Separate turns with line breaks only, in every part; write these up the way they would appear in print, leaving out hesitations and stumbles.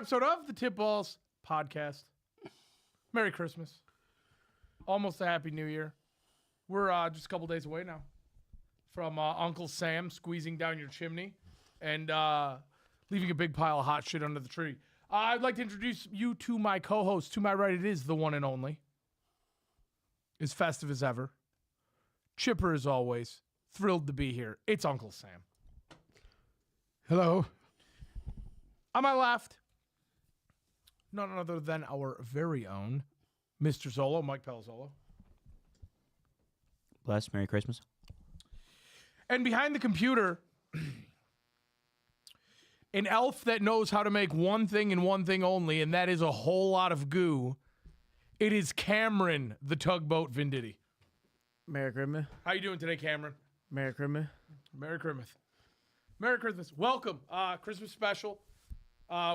episode of the Tip Balls podcast. Merry Christmas. Almost a Happy New Year. We're just a couple days away now from Uncle Sam squeezing down your chimney and leaving a big pile of hot shit under the tree. I'd like to introduce you to my co-host. To my right, it is the one and only. As festive as ever. Chipper as always. Thrilled to be here. It's Uncle Sam.
Hello.
On my left, none other than our very own Mr. Zolo, Mike Palazzolo.
Bless. Merry Christmas.
And behind the computer, an elf that knows how to make one thing and one thing only, and that is a whole lot of goo. It is Cameron, the tugboat Venditti.
Merry Christmas.
How you doing today, Cameron?
Merry Christmas.
Merry Christmas. Merry Christmas. Welcome. Christmas special.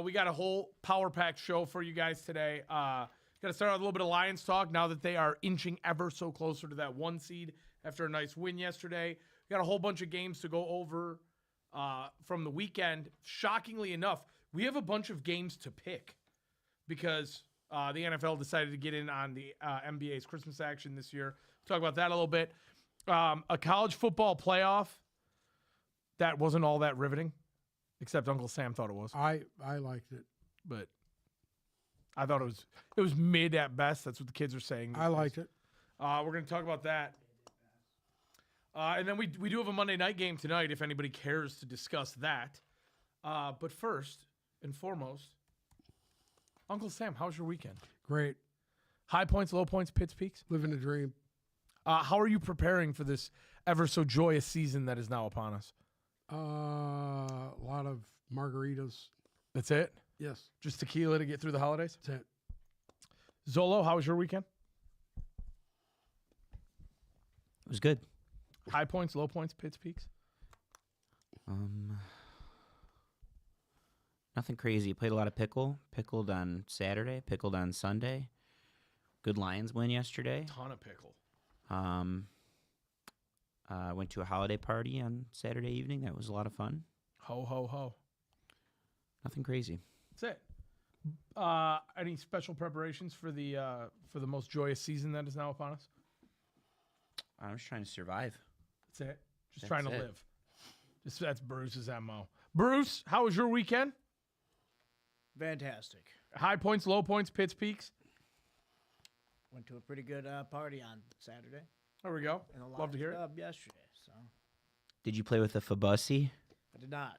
We got a whole power-packed show for you guys today. Got to start with a little bit of Lions talk now that they are inching ever so closer to that 1 seed after a nice win yesterday. We got a whole bunch of games to go over from the weekend. Shockingly enough, we have a bunch of games to pick because the NFL decided to get in on the NBA's Christmas action this year. We'll talk about that a little bit. A college football playoff that wasn't all that riveting, except Uncle Sam thought it was.
I liked it.
But I thought it was mid at best. That's what the kids are saying.
I liked it.
We're going to talk about that. And then we do have a Monday night game tonight if anybody cares to discuss that. But first and foremost, Uncle Sam, how's your weekend?
Great.
High points, low points, pits, peaks?
Living the dream.
How are you preparing for this ever so joyous season that is now upon us?
A lot of margaritas.
That's it?
Yes,
Just tequila to get through the holidays?
that's it.
Zolo, how was your weekend?
It was good.
High points, low points, pits, peaks?
Nothing crazy. Played a lot of pickle. Pickled on Saturday. Pickled on Sunday. Good Lions win yesterday.
Ton of pickle.
Went to a holiday party on Saturday evening. That was a lot of fun.
Ho, ho, ho.
Nothing crazy.
That's it. Any special preparations for the most joyous season that is now upon us?
I'm just trying to survive.
That's it. Just
That's
trying to
it.
live. That's Bruce's MO. Bruce, how was your weekend?
Fantastic.
High points, low points, pits, peaks.
Went to a pretty good party on Saturday.
There we go.
And a
Love to hear it.
yesterday, so
Did you play with the Fabussy?
I did not.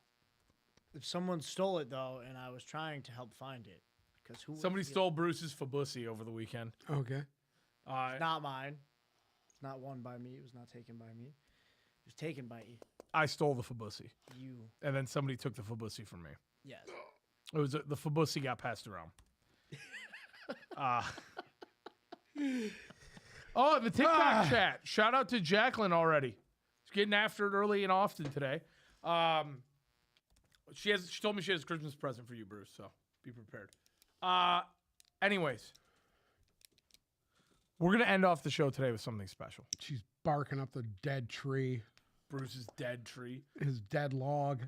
If someone stole it though, and I was trying to help find it, because
Somebody stole Bruce's Fabussy over the weekend.
Okay.
Not mine. It's not won by me. It was not taken by me. It was taken by
I stole the Fabussy,
you.
and then somebody took the Fabussy from me.
Yes.
It was the Fabussy got passed around. Oh, the TikTok chat. Shout out to Jacqueline already. She's getting after it early and often today. She told me she has a Christmas present for you, Bruce, so be prepared. Anyways, we're going to end off the show today with something special.
She's barking up the dead tree,
Bruce's dead tree.
his dead log.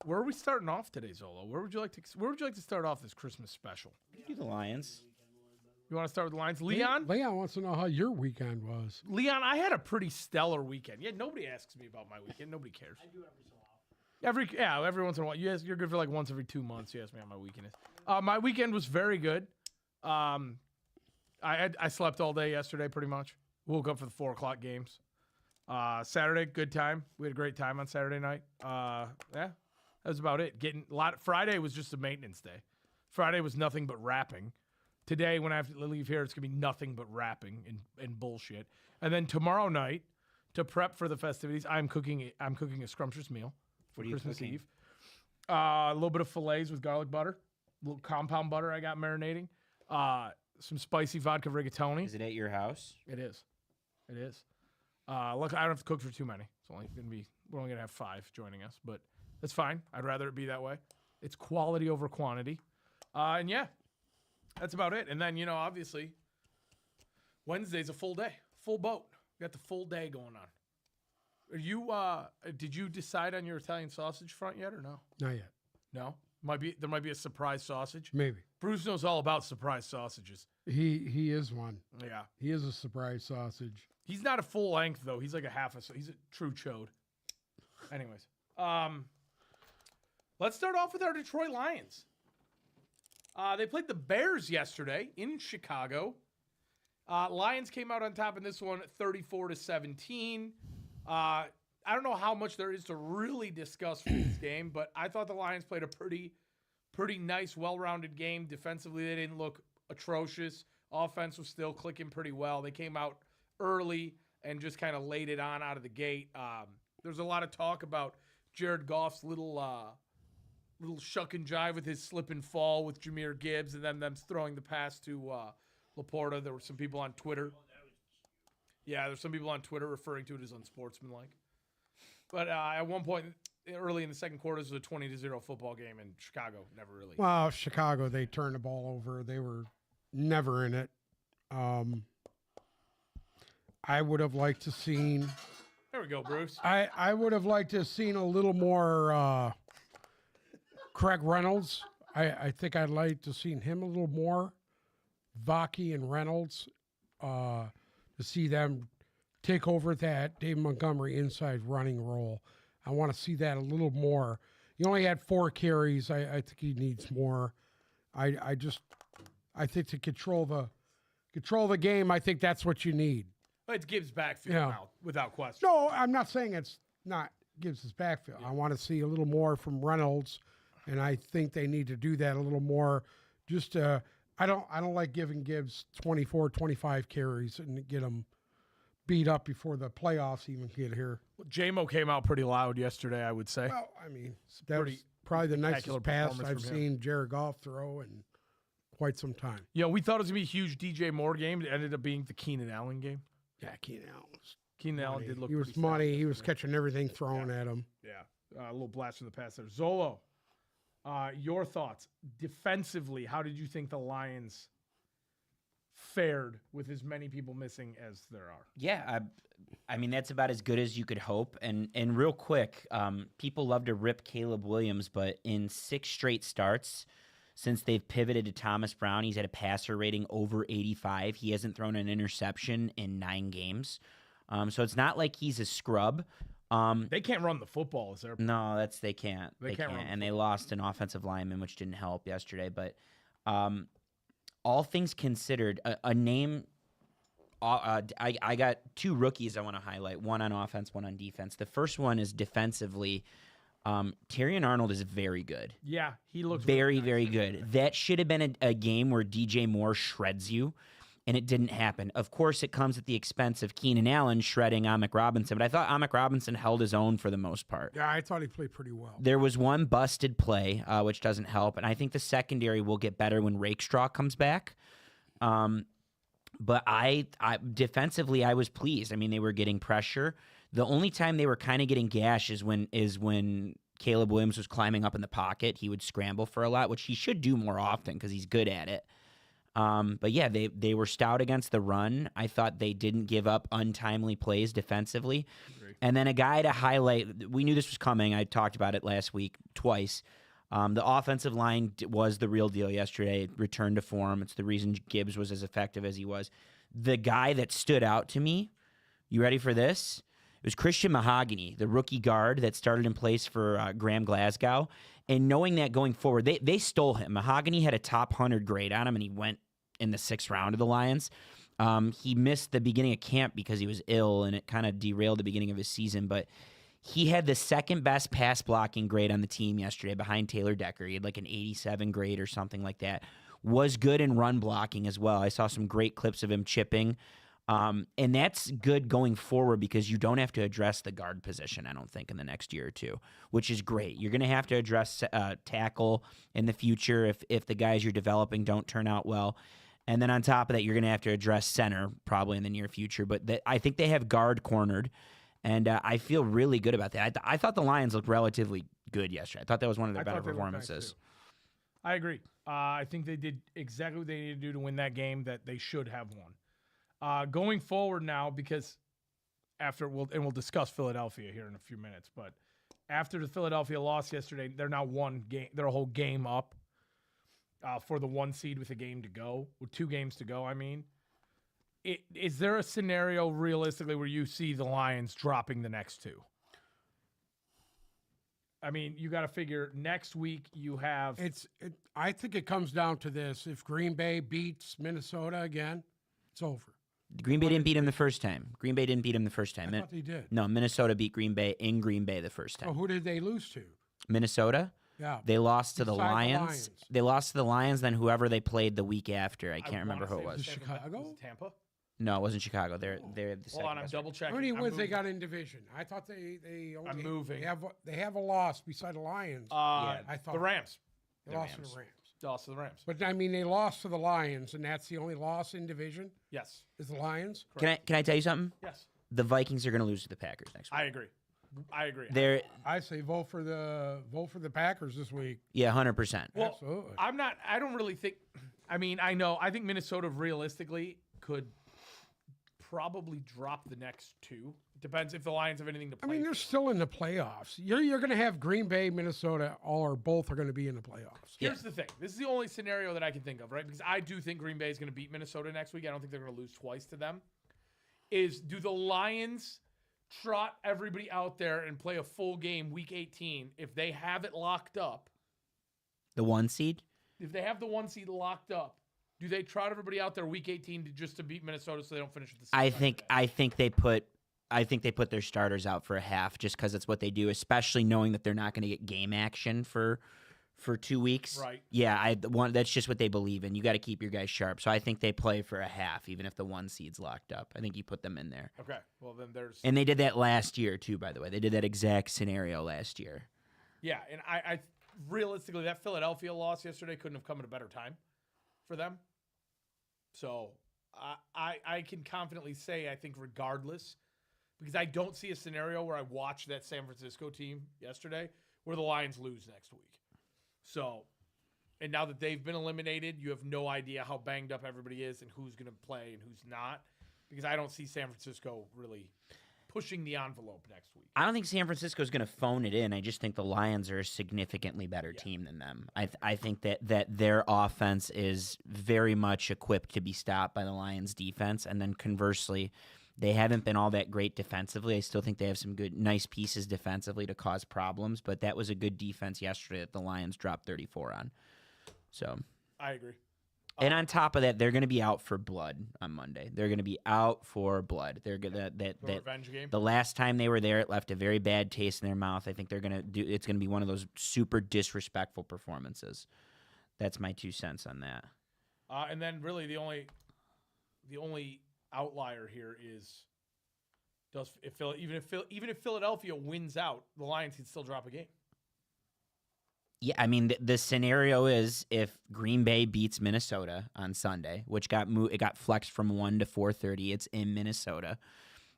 Where are we starting off today, Zolo? Where would you like to start off this Christmas special?
Do the Lions.
You want to start with the Lions? Leon?
Leon wants to know how your weekend was.
Leon, I had a pretty stellar weekend. Yeah, nobody asks me about my weekend. Nobody cares. I do every so often. Every once in a while. You're good for like once every 2 months. You ask me how my weekend is. My weekend was very good. I slept all day yesterday, pretty much. Woke up for the 4 o'clock games. Saturday, good time. We had a great time on Saturday night. Yeah, that was about it. Friday was just a maintenance day. Friday was nothing but rapping. Today, when I have to leave here, it's gonna be nothing but rapping and bullshit. And then tomorrow night, to prep for the festivities, I'm cooking a scrumptious meal for
What are you
Christmas
cooking?
Eve. A little bit of fillets with garlic butter, a little compound butter I got marinating. Some spicy vodka rigatoni.
Is it at your house?
It is. Look, I don't have to cook for too many. We're only gonna have 5 joining us, but that's fine. I'd rather it be that way. It's quality over quantity. And yeah, that's about it. And then, obviously, Wednesday's a full day, full boat. We got the full day going on. Did you decide on your Italian sausage front yet or no?
Not yet.
No? There might be a surprise sausage.
Maybe.
Bruce knows all about surprise sausages.
He is one.
Yeah.
He is a surprise sausage.
He's not a full length though. He's like he's a true chode. Anyways, let's start off with our Detroit Lions. They played the Bears yesterday in Chicago. Lions came out on top in this one, 34-17. I don't know how much there is to really discuss from this game, but I thought the Lions played a pretty nice, well-rounded game. Defensively, they didn't look atrocious. Offense was still clicking pretty well. They came out early and just kind of laid it on out of the gate. There's a lot of talk about Jared Goff's little shuck and jive with his slip and fall with Jahmyr Gibbs, and then them throwing the pass to Laporta. There were some people on Twitter. Yeah, there's some people on Twitter referring to it as unsportsmanlike. But at one point early in the second quarter, this was a 20-0 football game, and Chicago never really.
Well, Chicago, they turned the ball over. They were never in it. I would have liked to seen.
There we go, Bruce.
I would have liked to have seen a little more Craig Reynolds. I think I'd like to have seen him a little more. Vaki and Reynolds, to see them take over that Dave Montgomery inside running role. I want to see that a little more. He only had 4 carries. I think he needs more. I think to control the game, I think that's what you need.
It's Gibbs' backfield now, without question.
No, I'm not saying it's not Gibbs' backfield. I want to see a little more from Reynolds, and I think they need to do that a little more. Just I don't like giving Gibbs 24, 25 carries and get him beat up before the playoffs even get here.
J-Mo came out pretty loud yesterday, I would say.
Well, I mean, that was probably the nicest pass I've seen Jared Goff throw in quite some time.
Yeah, we thought it was going to be a huge DJ Moore game. It ended up being the Keenan Allen game.
Yeah, Keenan Allen was
Keenan Allen did look
He was
pretty
money.
solid.
He was catching everything thrown at him.
Yeah, a little blast from the past there. Zolo, your thoughts. Defensively, how did you think the Lions fared with as many people missing as there are?
Yeah, I mean, that's about as good as you could hope. And real quick, people love to rip Caleb Williams, but in 6 straight starts since they've pivoted to Thomas Brown, he's had a passer rating over 85. He hasn't thrown an interception in 9 games. So it's not like he's a scrub.
They can't run the football, is there?
No, they can't.
They can't run
and they lost an offensive lineman, which didn't help yesterday. But all things considered, a name. I got 2 rookies I want to highlight. One on offense, one on defense. The first one is defensively. Terrion Arnold is very good.
Yeah, he looks
very, very good. That should have been a game where DJ Moore shreds you, and it didn't happen. Of course, it comes at the expense of Keenan Allen shredding Amik Robinson, but I thought Amik Robinson held his own for the most part.
Yeah, I thought he played pretty well.
There was one busted play, which doesn't help, and I think the secondary will get better when Rakestraw comes back. But I defensively, I was pleased. I mean, they were getting pressure. The only time they were kind of getting gash is when Caleb Williams was climbing up in the pocket. He would scramble for a lot, which he should do more often because he's good at it. But yeah, they were stout against the run. I thought they didn't give up untimely plays defensively. And then a guy to highlight, we knew this was coming. I talked about it last week twice. The offensive line was the real deal yesterday. It returned to form. It's the reason Gibbs was as effective as he was. The guy that stood out to me, you ready for this? It was Christian Mahogany, the rookie guard that started in place for Graham Glasgow. And knowing that going forward, they stole him. Mahogany had a top 100 grade on him, and he went in the 6th round of the Lions. He missed the beginning of camp because he was ill, and it kind of derailed the beginning of his season. But he had the 2nd best pass blocking grade on the team yesterday behind Taylor Decker. He had like an 87 grade or something like that. Was good in run blocking as well. I saw some great clips of him chipping. And that's good going forward because you don't have to address the guard position, I don't think, in the next year or two, which is great. You're going to have to address tackle in the future if the guys you're developing don't turn out well. And then on top of that, you're going to have to address center probably in the near future. But I think they have guard cornered, and I feel really good about that. I thought the Lions looked relatively good yesterday. I thought that was one of their better performances.
I agree. I think they did exactly what they needed to do to win that game that they should have won. Going forward now, because we'll discuss Philadelphia here in a few minutes, but after the Philadelphia loss yesterday, they're now one game. They're a whole game up for the 1 seed with a game to go, with 2 games to go. I mean, is there a scenario realistically where you see the Lions dropping the next 2? I mean, you got to figure next week you have.
I think it comes down to this: if Green Bay beats Minnesota again, it's over.
Green Bay didn't beat him the first time. Green Bay didn't beat him the first time.
I thought they did.
No, Minnesota beat Green Bay in Green Bay the first
So
time.
who did they lose to?
Minnesota.
Yeah,
They lost to the
Beside the
Lions.
Lions.
They lost to the Lions. Then whoever they played the week after, I can't remember who it was.
Chicago?
Was it Tampa?
No, it wasn't Chicago. They're the
Hold on, I'm
best.
double checking.
How many
I'm
wins they
moving.
got in division? I thought they only
I'm moving.
They have a loss beside the Lions.
Yeah,
I thought
the Rams.
they
the
lost
Rams.
to the Rams.
Lost to the Rams.
But I mean, they lost to the Lions, and that's the only loss in division.
Yes.
Is the Lions?
Can I tell you something?
Yes.
The Vikings are going to lose to the Packers next week.
I agree.
They're
I say vote for the Packers this week.
100%.
Well,
Absolutely.
I don't really think. I mean, I think Minnesota realistically could probably drop the next 2. Depends if the Lions have anything to
I
play.
mean, they're
for.
still in the playoffs. You're going to have Green Bay, Minnesota, all or both are going to be in the playoffs.
Here's the thing. This is the only scenario that I can think of, right? Because I do think Green Bay is going to beat Minnesota next week. I don't think they're going to lose twice to them. Do the Lions trot everybody out there and play a full game week 18 if they have it locked up?
The 1 seed?
If they have the 1 seed locked up, do they trot everybody out there week 18 to beat Minnesota so they don't finish with the?
I think they put their starters out for a half just because it's what they do, especially knowing that they're not going to get game action for 2 weeks.
Right.
Yeah, that's just what they believe in. You got to keep your guys sharp. So I think they play for a half, even if the 1 seed's locked up. I think you put them in there.
Okay. Well, then there's.
And they did that last year too, by the way. They did that exact scenario last year.
Yeah, and I realistically that Philadelphia loss yesterday couldn't have come at a better time for them. So I can confidently say I think regardless, because I don't see a scenario where I watched that San Francisco team yesterday where the Lions lose next week. So, and now that they've been eliminated, you have no idea how banged up everybody is and who's going to play and who's not, because I don't see San Francisco really pushing the envelope next week.
I don't think San Francisco is going to phone it in. I just think the Lions are a significantly better team than them. I think that their offense is very much equipped to be stopped by the Lions' defense, and then conversely, they haven't been all that great defensively. I still think they have some nice pieces defensively to cause problems, but that was a good defense yesterday that the Lions dropped 34 on. So
I agree.
And on top of that, they're going to be out for blood on Monday. They're going to be out for blood. They're gonna that
revenge game.
The last time they were there, it left a very bad taste in their mouth. I think they're going to do. It's going to be one of those super disrespectful performances. That's my 2 cents on that.
And then really the only outlier here is even if Philadelphia wins out, the Lions can still drop a game.
Yeah, I mean the scenario is if Green Bay beats Minnesota on Sunday, which it got flexed from 1 to 4:30. It's in Minnesota,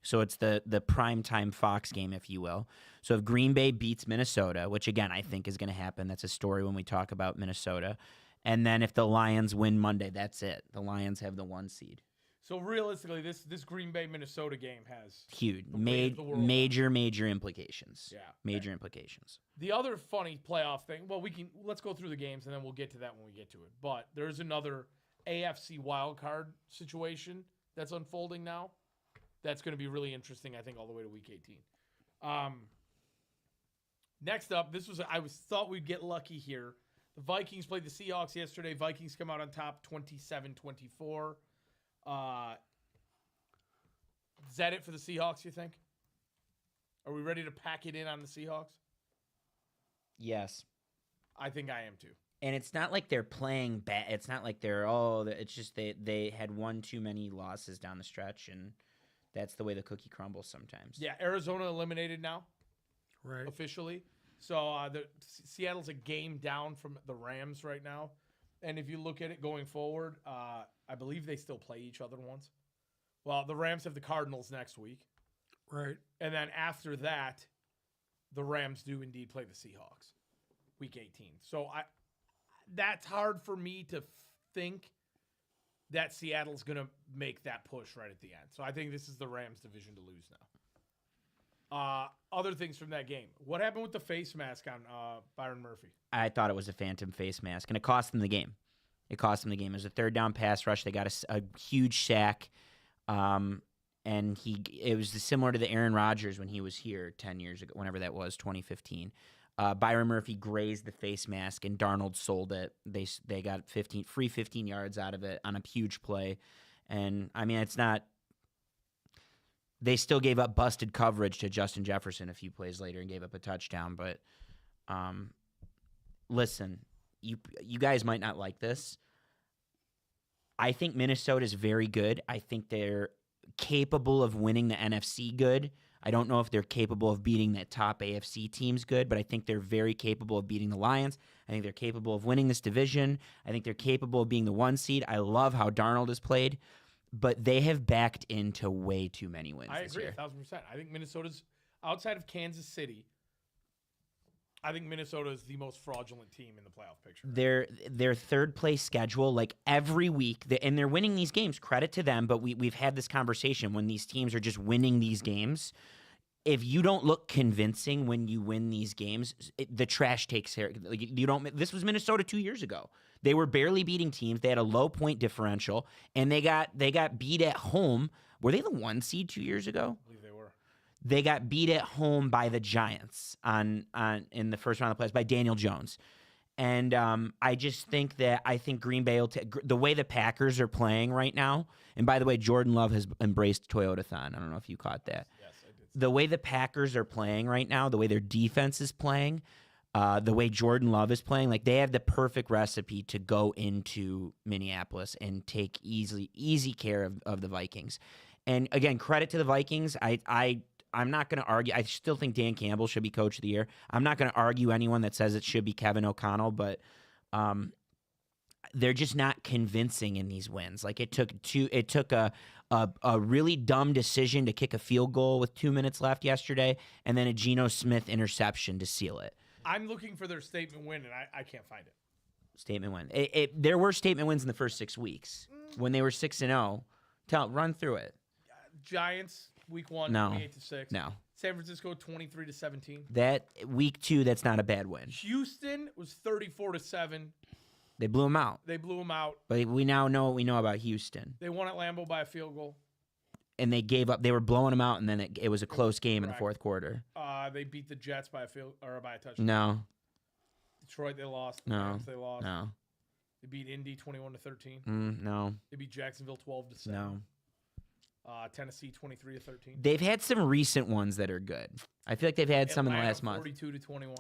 so it's the primetime Fox game, if you will. So if Green Bay beats Minnesota, which again I think is going to happen, that's a story when we talk about Minnesota. And then if the Lions win Monday, that's it. The Lions have the 1 seed.
So realistically, this Green Bay Minnesota game has
Huge,
the weight of the world.
major implications.
Yeah,
major implications.
The other funny playoff thing. Well, let's go through the games and then we'll get to that when we get to it. But there's another AFC wildcard situation that's unfolding now. That's going to be really interesting. I think all the way to Week 18. Next up, I thought we'd get lucky here. The Vikings played the Seahawks yesterday. Vikings come out on top 27-24. Is that it for the Seahawks, you think? Are we ready to pack it in on the Seahawks?
Yes.
I think I am too.
And it's not like they're playing bad. It's not like it's just they had one too many losses down the stretch, and that's the way the cookie crumbles sometimes.
Yeah, Arizona eliminated now,
Right.
officially. So Seattle's a game down from the Rams right now. And if you look at it going forward, I believe they still play each other once. Well, the Rams have the Cardinals next week.
Right.
And then after that, the Rams do indeed play the Seahawks, Week 18. So that's hard for me to think that Seattle's going to make that push right at the end. So I think this is the Rams' division to lose now. Other things from that game. What happened with the face mask on Byron Murphy?
I thought it was a phantom face mask, and it cost them the game. It cost them the game. It was a third down pass rush. They got a huge sack, and it was similar to the Aaron Rodgers when he was here 10 years ago, whenever that was, 2015. Byron Murphy grazed the face mask, and Darnold sold it. They got 15 yards out of it on a huge play, and I mean it's not. They still gave up busted coverage to Justin Jefferson a few plays later and gave up a touchdown. But listen, you guys might not like this. I think Minnesota is very good. I think they're capable of winning the NFC good. I don't know if they're capable of beating the top AFC teams good, but I think they're very capable of beating the Lions. I think they're capable of winning this division. I think they're capable of being the 1 seed. I love how Darnold has played. But they have backed into way too many wins
I
this
agree
year.
1,000%. I think Minnesota's outside of Kansas City. I think Minnesota is the most fraudulent team in the playoff picture.
Their third place schedule, like every week, and they're winning these games. Credit to them, but we've had this conversation when these teams are just winning these games. If you don't look convincing when you win these games, the trash takes care. Like, you don't. This was Minnesota 2 years ago. They were barely beating teams. They had a low point differential, and they got beat at home. Were they the 1 seed 2 years ago?
I believe they were.
They got beat at home by the Giants in the first round of the playoffs by Daniel Jones. And I just think Green Bay will the way the Packers are playing right now. And by the way, Jordan Love has embraced Toyotathon. I don't know if you caught that.
Yes, I did.
The way the Packers are playing right now, the way their defense is playing, the way Jordan Love is playing, like they have the perfect recipe to go into Minneapolis and take easy care of the Vikings. And again, credit to the Vikings. I'm not going to argue. I still think Dan Campbell should be coach of the year. I'm not going to argue anyone that says it should be Kevin O'Connell, but they're just not convincing in these wins. Like it took a really dumb decision to kick a field goal with 2 minutes left yesterday, and then a Geno Smith interception to seal it.
I'm looking for their statement win, and I can't find it.
Statement win. There were statement wins in the first 6 weeks when they were 6-0. Run through it.
Giants week 1,
No.
28-6.
No.
San Francisco 23-17.
That week 2, that's not a bad win.
Houston was 34-7.
They blew them out.
They blew them out.
But we now know what we know about Houston.
They won at Lambeau by a field goal.
And they gave up. They were blowing them out, and then it was a close game in the
Correct.
fourth quarter.
They beat the Jets by a touchdown.
No.
Detroit, they lost.
No.
Rams, they lost.
No.
They beat Indy 21-13.
No.
They beat Jacksonville 12-7.
No.
Tennessee 23-13.
They've had some recent ones that are good. I feel like they've had some in the last month.
42-21.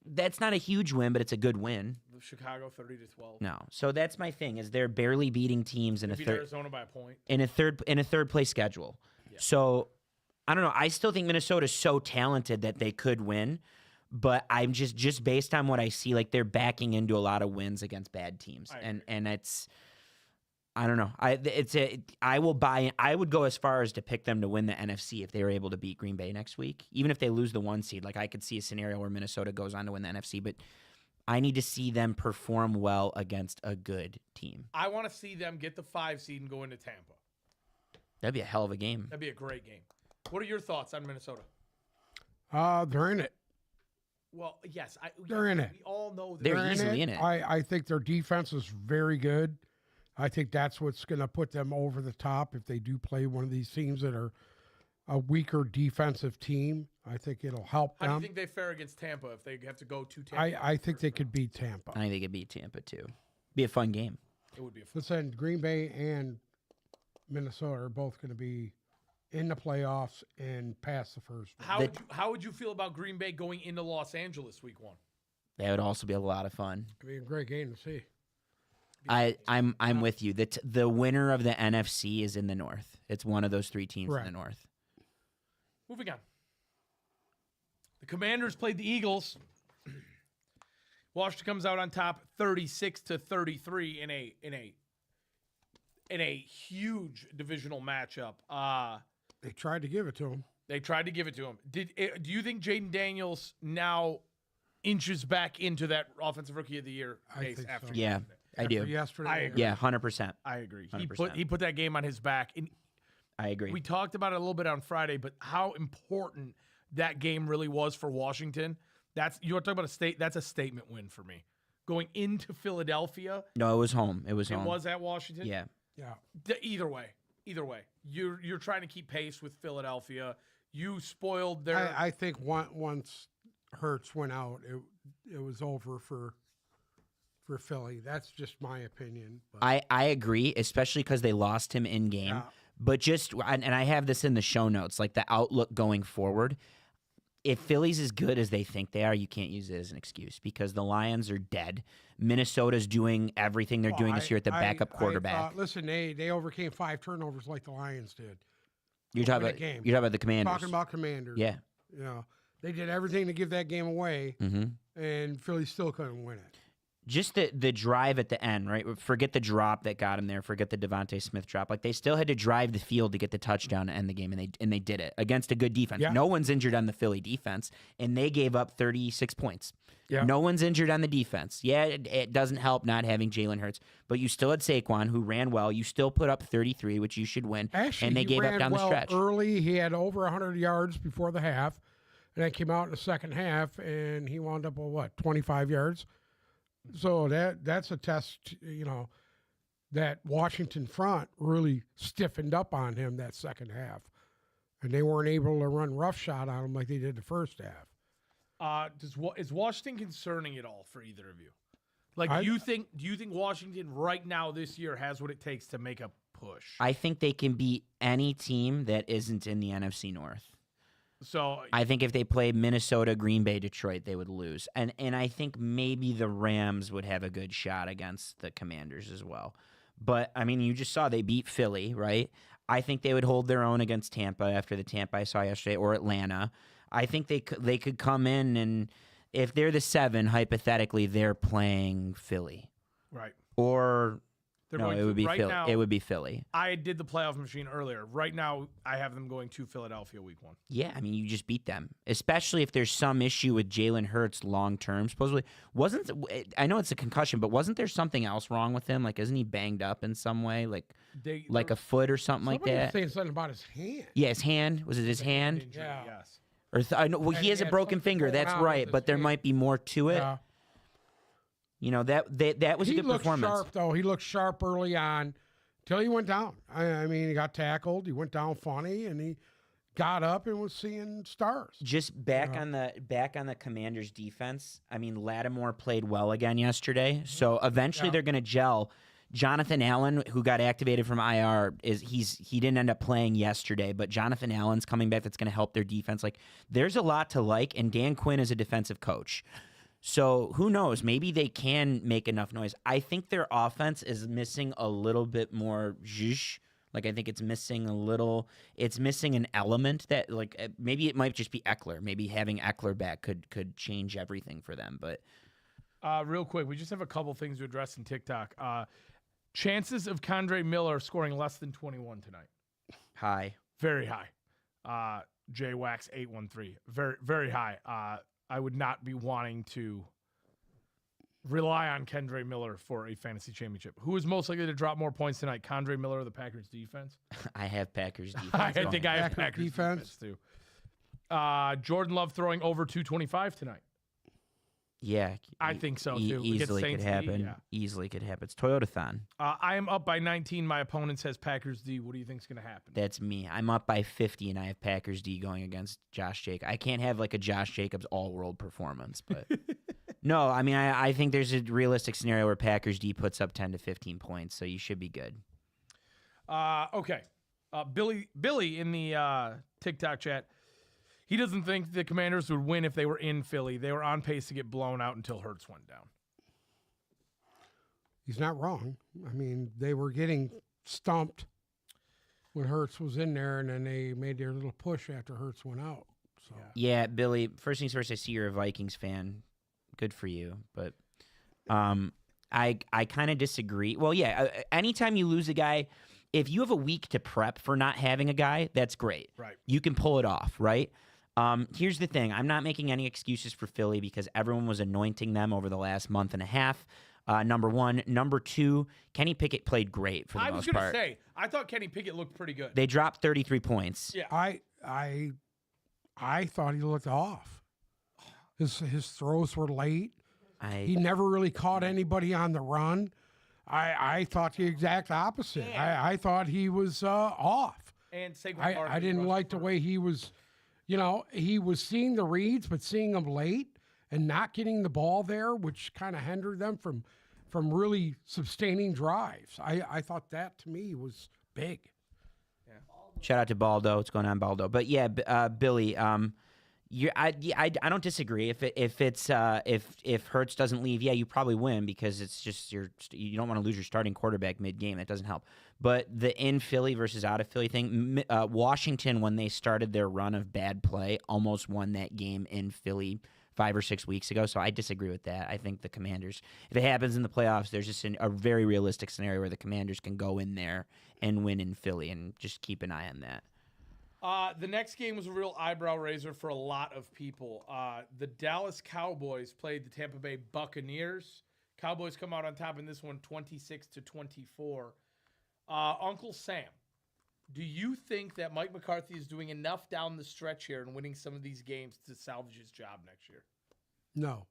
That's not a huge win, but it's a good win.
Chicago 30-12.
No. So that's my thing is they're barely beating teams in
They
a
beat
third
Arizona by a point.
in a third place schedule.
Yeah.
So I don't know. I still think Minnesota's so talented that they could win, but I'm just based on what I see, like they're backing into a lot of wins against bad teams, and it's. I don't know. I will buy. I would go as far as to pick them to win the NFC if they were able to beat Green Bay next week. Even if they lose the 1 seed, like I could see a scenario where Minnesota goes on to win the NFC. But I need to see them perform well against a good team.
I want to see them get the 5 seed and go into Tampa.
That'd be a hell of a game.
That'd be a great game. What are your thoughts on Minnesota?
They're in it.
Well, yes,
They're in it.
We all know that
They're easily in it.
I think their defense is very good. I think that's what's going to put them over the top if they do play one of these teams that are a weaker defensive team. I think it'll help
How
them.
do you think they fare against Tampa if they have to go to Tampa?
I think they could beat Tampa.
I think they could beat Tampa too. Be a fun game.
It would be a fun.
Listen, Green Bay and Minnesota are both going to be in the playoffs and past the first round.
How would you feel about Green Bay going into Los Angeles week 1?
That would also be a lot of fun.
It'd be a great game to see.
I'm with you. The winner of the NFC is in the North. It's one of those 3 teams
Correct.
in the North.
Moving on. The Commanders played the Eagles. Washington comes out on top 36-33 in a huge divisional matchup.
They tried to give it to them.
They tried to give it to him. Do you think Jaden Daniels now inches back into that offensive rookie of the year
I
pace
think
after
so.
Yeah, I do.
Yesterday,
I agree.
Yeah, 100%.
I agree.
100%.
He put that game on his back. And
I agree.
we talked about it a little bit on Friday, but how important that game really was for Washington. You're talking about that's a statement win for me. Going into Philadelphia.
No, it was home. It was
It
home.
was at Washington.
Yeah.
Either way, you're trying to keep pace with Philadelphia. You spoiled their.
I think once Hurts went out, it was over for Philly. That's just my opinion. But.
I agree, especially because they lost him in game.
Yeah.
But and I have this in the show notes, like the outlook going forward. If Philly's as good as they think they are, you can't use it as an excuse because the Lions are dead. Minnesota's doing everything they're doing this year at the backup quarterback.
Listen, they overcame 5 turnovers like the Lions did.
You're talking about the Commanders.
Talking about Commanders.
Yeah.
You know, they did everything to give that game away, and Philly still couldn't win it.
Just the drive at the end, right? Forget the drop that got him there. Forget the Devontae Smith drop. Like they still had to drive the field to get the touchdown to end the game, and they did it against a good defense.
Yeah.
No one's injured on the Philly defense, and they gave up 36 points.
Yeah.
No one's injured on the defense. Yeah, it doesn't help not having Jalen Hurts, but you still had Saquon who ran well. You still put up 33, which you should win.
Actually,
and they
he
gave
ran
up down
well
the stretch.
Early, he had over 100 yards before the half, and then came out in the second half, and he wound up with 25 yards. So that's a test, that Washington front really stiffened up on him that second half, and they weren't able to run roughshod on him like they did the first half.
Is Washington concerning at all for either of you? Like, do you think Washington right now this year has what it takes to make a push?
I think they can beat any team that isn't in the NFC North.
So
I think if they played Minnesota, Green Bay, Detroit, they would lose. And I think maybe the Rams would have a good shot against the Commanders as well. But, I mean, you just saw they beat Philly, right? I think they would hold their own against Tampa after the Tampa I saw yesterday, or Atlanta. I think they could come in, and if they're the 7, hypothetically, they're playing Philly.
Right.
Or...
No,
it would be Philly.
Now,
it would be Philly.
I did the playoff machine earlier. Right now, I have them going to Philadelphia week 1.
Yeah, I mean, you just beat them, especially if there's some issue with Jalen Hurts long term. Supposedly, I know it's a concussion, but wasn't there something else wrong with him? Like, isn't he banged up in some way, like a foot or something like
Somebody was
that?
saying something about his hand.
Yeah, his hand. Was it his hand?
Injury,
Yeah.
Yes.
Or I know, well,
And
he
he
has a
had
broken
something
finger.
going
That's
on with
right,
his
but there
hand.
might be more to it.
Yeah.
You know that was a
He
good
looked
performance.
sharp, though. He looked sharp early on till he went down. I mean, he got tackled. He went down funny, and he got up and was seeing stars.
Just back on the Commanders' defense. I mean, Lattimore played well again yesterday, so eventually they're going to gel. Jonathan Allen, who got activated from IR, he didn't end up playing yesterday, but Jonathan Allen's coming back. That's going to help their defense. Like, there's a lot to like, and Dan Quinn is a defensive coach. So who knows? Maybe they can make enough noise. I think their offense is missing a little bit more zhuzh. Like, I think it's missing an element that, like, maybe it might just be Eckler. Maybe having Eckler back could change everything for them. But
real quick, we just have a couple things to address in TikTok. Chances of Kendre Miller scoring less than 21 tonight.
high.
Very high. JWax813. Very, very high. I would not be wanting to rely on Kendre Miller for a fantasy championship. Who is most likely to drop more points tonight, Kendre Miller or the Packers defense?
I have Packers defense.
I think I have
Packers
Packers
defense.
defense too. Jordan Love throwing over 225 tonight.
Yeah,
I think so, too. Against
Easily could
Saints D,
happen.
yeah.
Easily could happen. It's Toyota-thon.
I am up by 19. My opponent says Packers D. What do you think is going to happen?
That's me. I'm up by 50, and I have Packers D going against Josh Jacobs. I can't have like a Josh Jacobs all-world performance, but no. I mean, I think there's a realistic scenario where Packers D puts up 10 to 15 points, so you should be good.
Okay. Billy in the TikTok chat. He doesn't think the Commanders would win if they were in Philly. They were on pace to get blown out until Hurts went down.
He's not wrong. I mean, they were getting stumped when Hurts was in there, and then they made their little push after Hurts went out. So
Yeah, Billy, first things first, I see you're a Vikings fan. Good for you. But I kind of disagree. Well, yeah, anytime you lose a guy, if you have a week to prep for not having a guy, that's great.
Right.
You can pull it off, right? Here's the thing. I'm not making any excuses for Philly because everyone was anointing them over the last month and a half. Number one. Number two, Kenny Pickett played great for the most part.
I was going to say, I thought Kenny Pickett looked pretty good.
They dropped 33 points.
Yeah.
I I thought he looked off. His throws were late. He
I
never really caught anybody on the run. I thought the exact opposite. I thought he was off.
And Saquon
I
Barkley
didn't
rushed
like the
for-
way he was, he was seeing the reads, but seeing them late and not getting the ball there, which kind of hindered them from really sustaining drives. I thought that, to me, was big.
shout out to Baldo. What's going on, Baldo? But yeah, Billy. I don't disagree. If Hurts doesn't leave, yeah, you probably win because it's just you don't want to lose your starting quarterback mid game. That doesn't help. But the in Philly versus out of Philly thing, Washington, when they started their run of bad play, almost won that game in Philly 5 or 6 weeks ago. So I disagree with that. I think the Commanders, if it happens in the playoffs, there's just a very realistic scenario where the Commanders can go in there and win in Philly, and just keep an eye on that.
The next game was a real eyebrow raiser for a lot of people. The Dallas Cowboys played the Tampa Bay Buccaneers. Cowboys come out on top in this one, 26-24. Uncle Sam, do you think that Mike McCarthy is doing enough down the stretch here and winning some of these games to salvage his job next year?
No,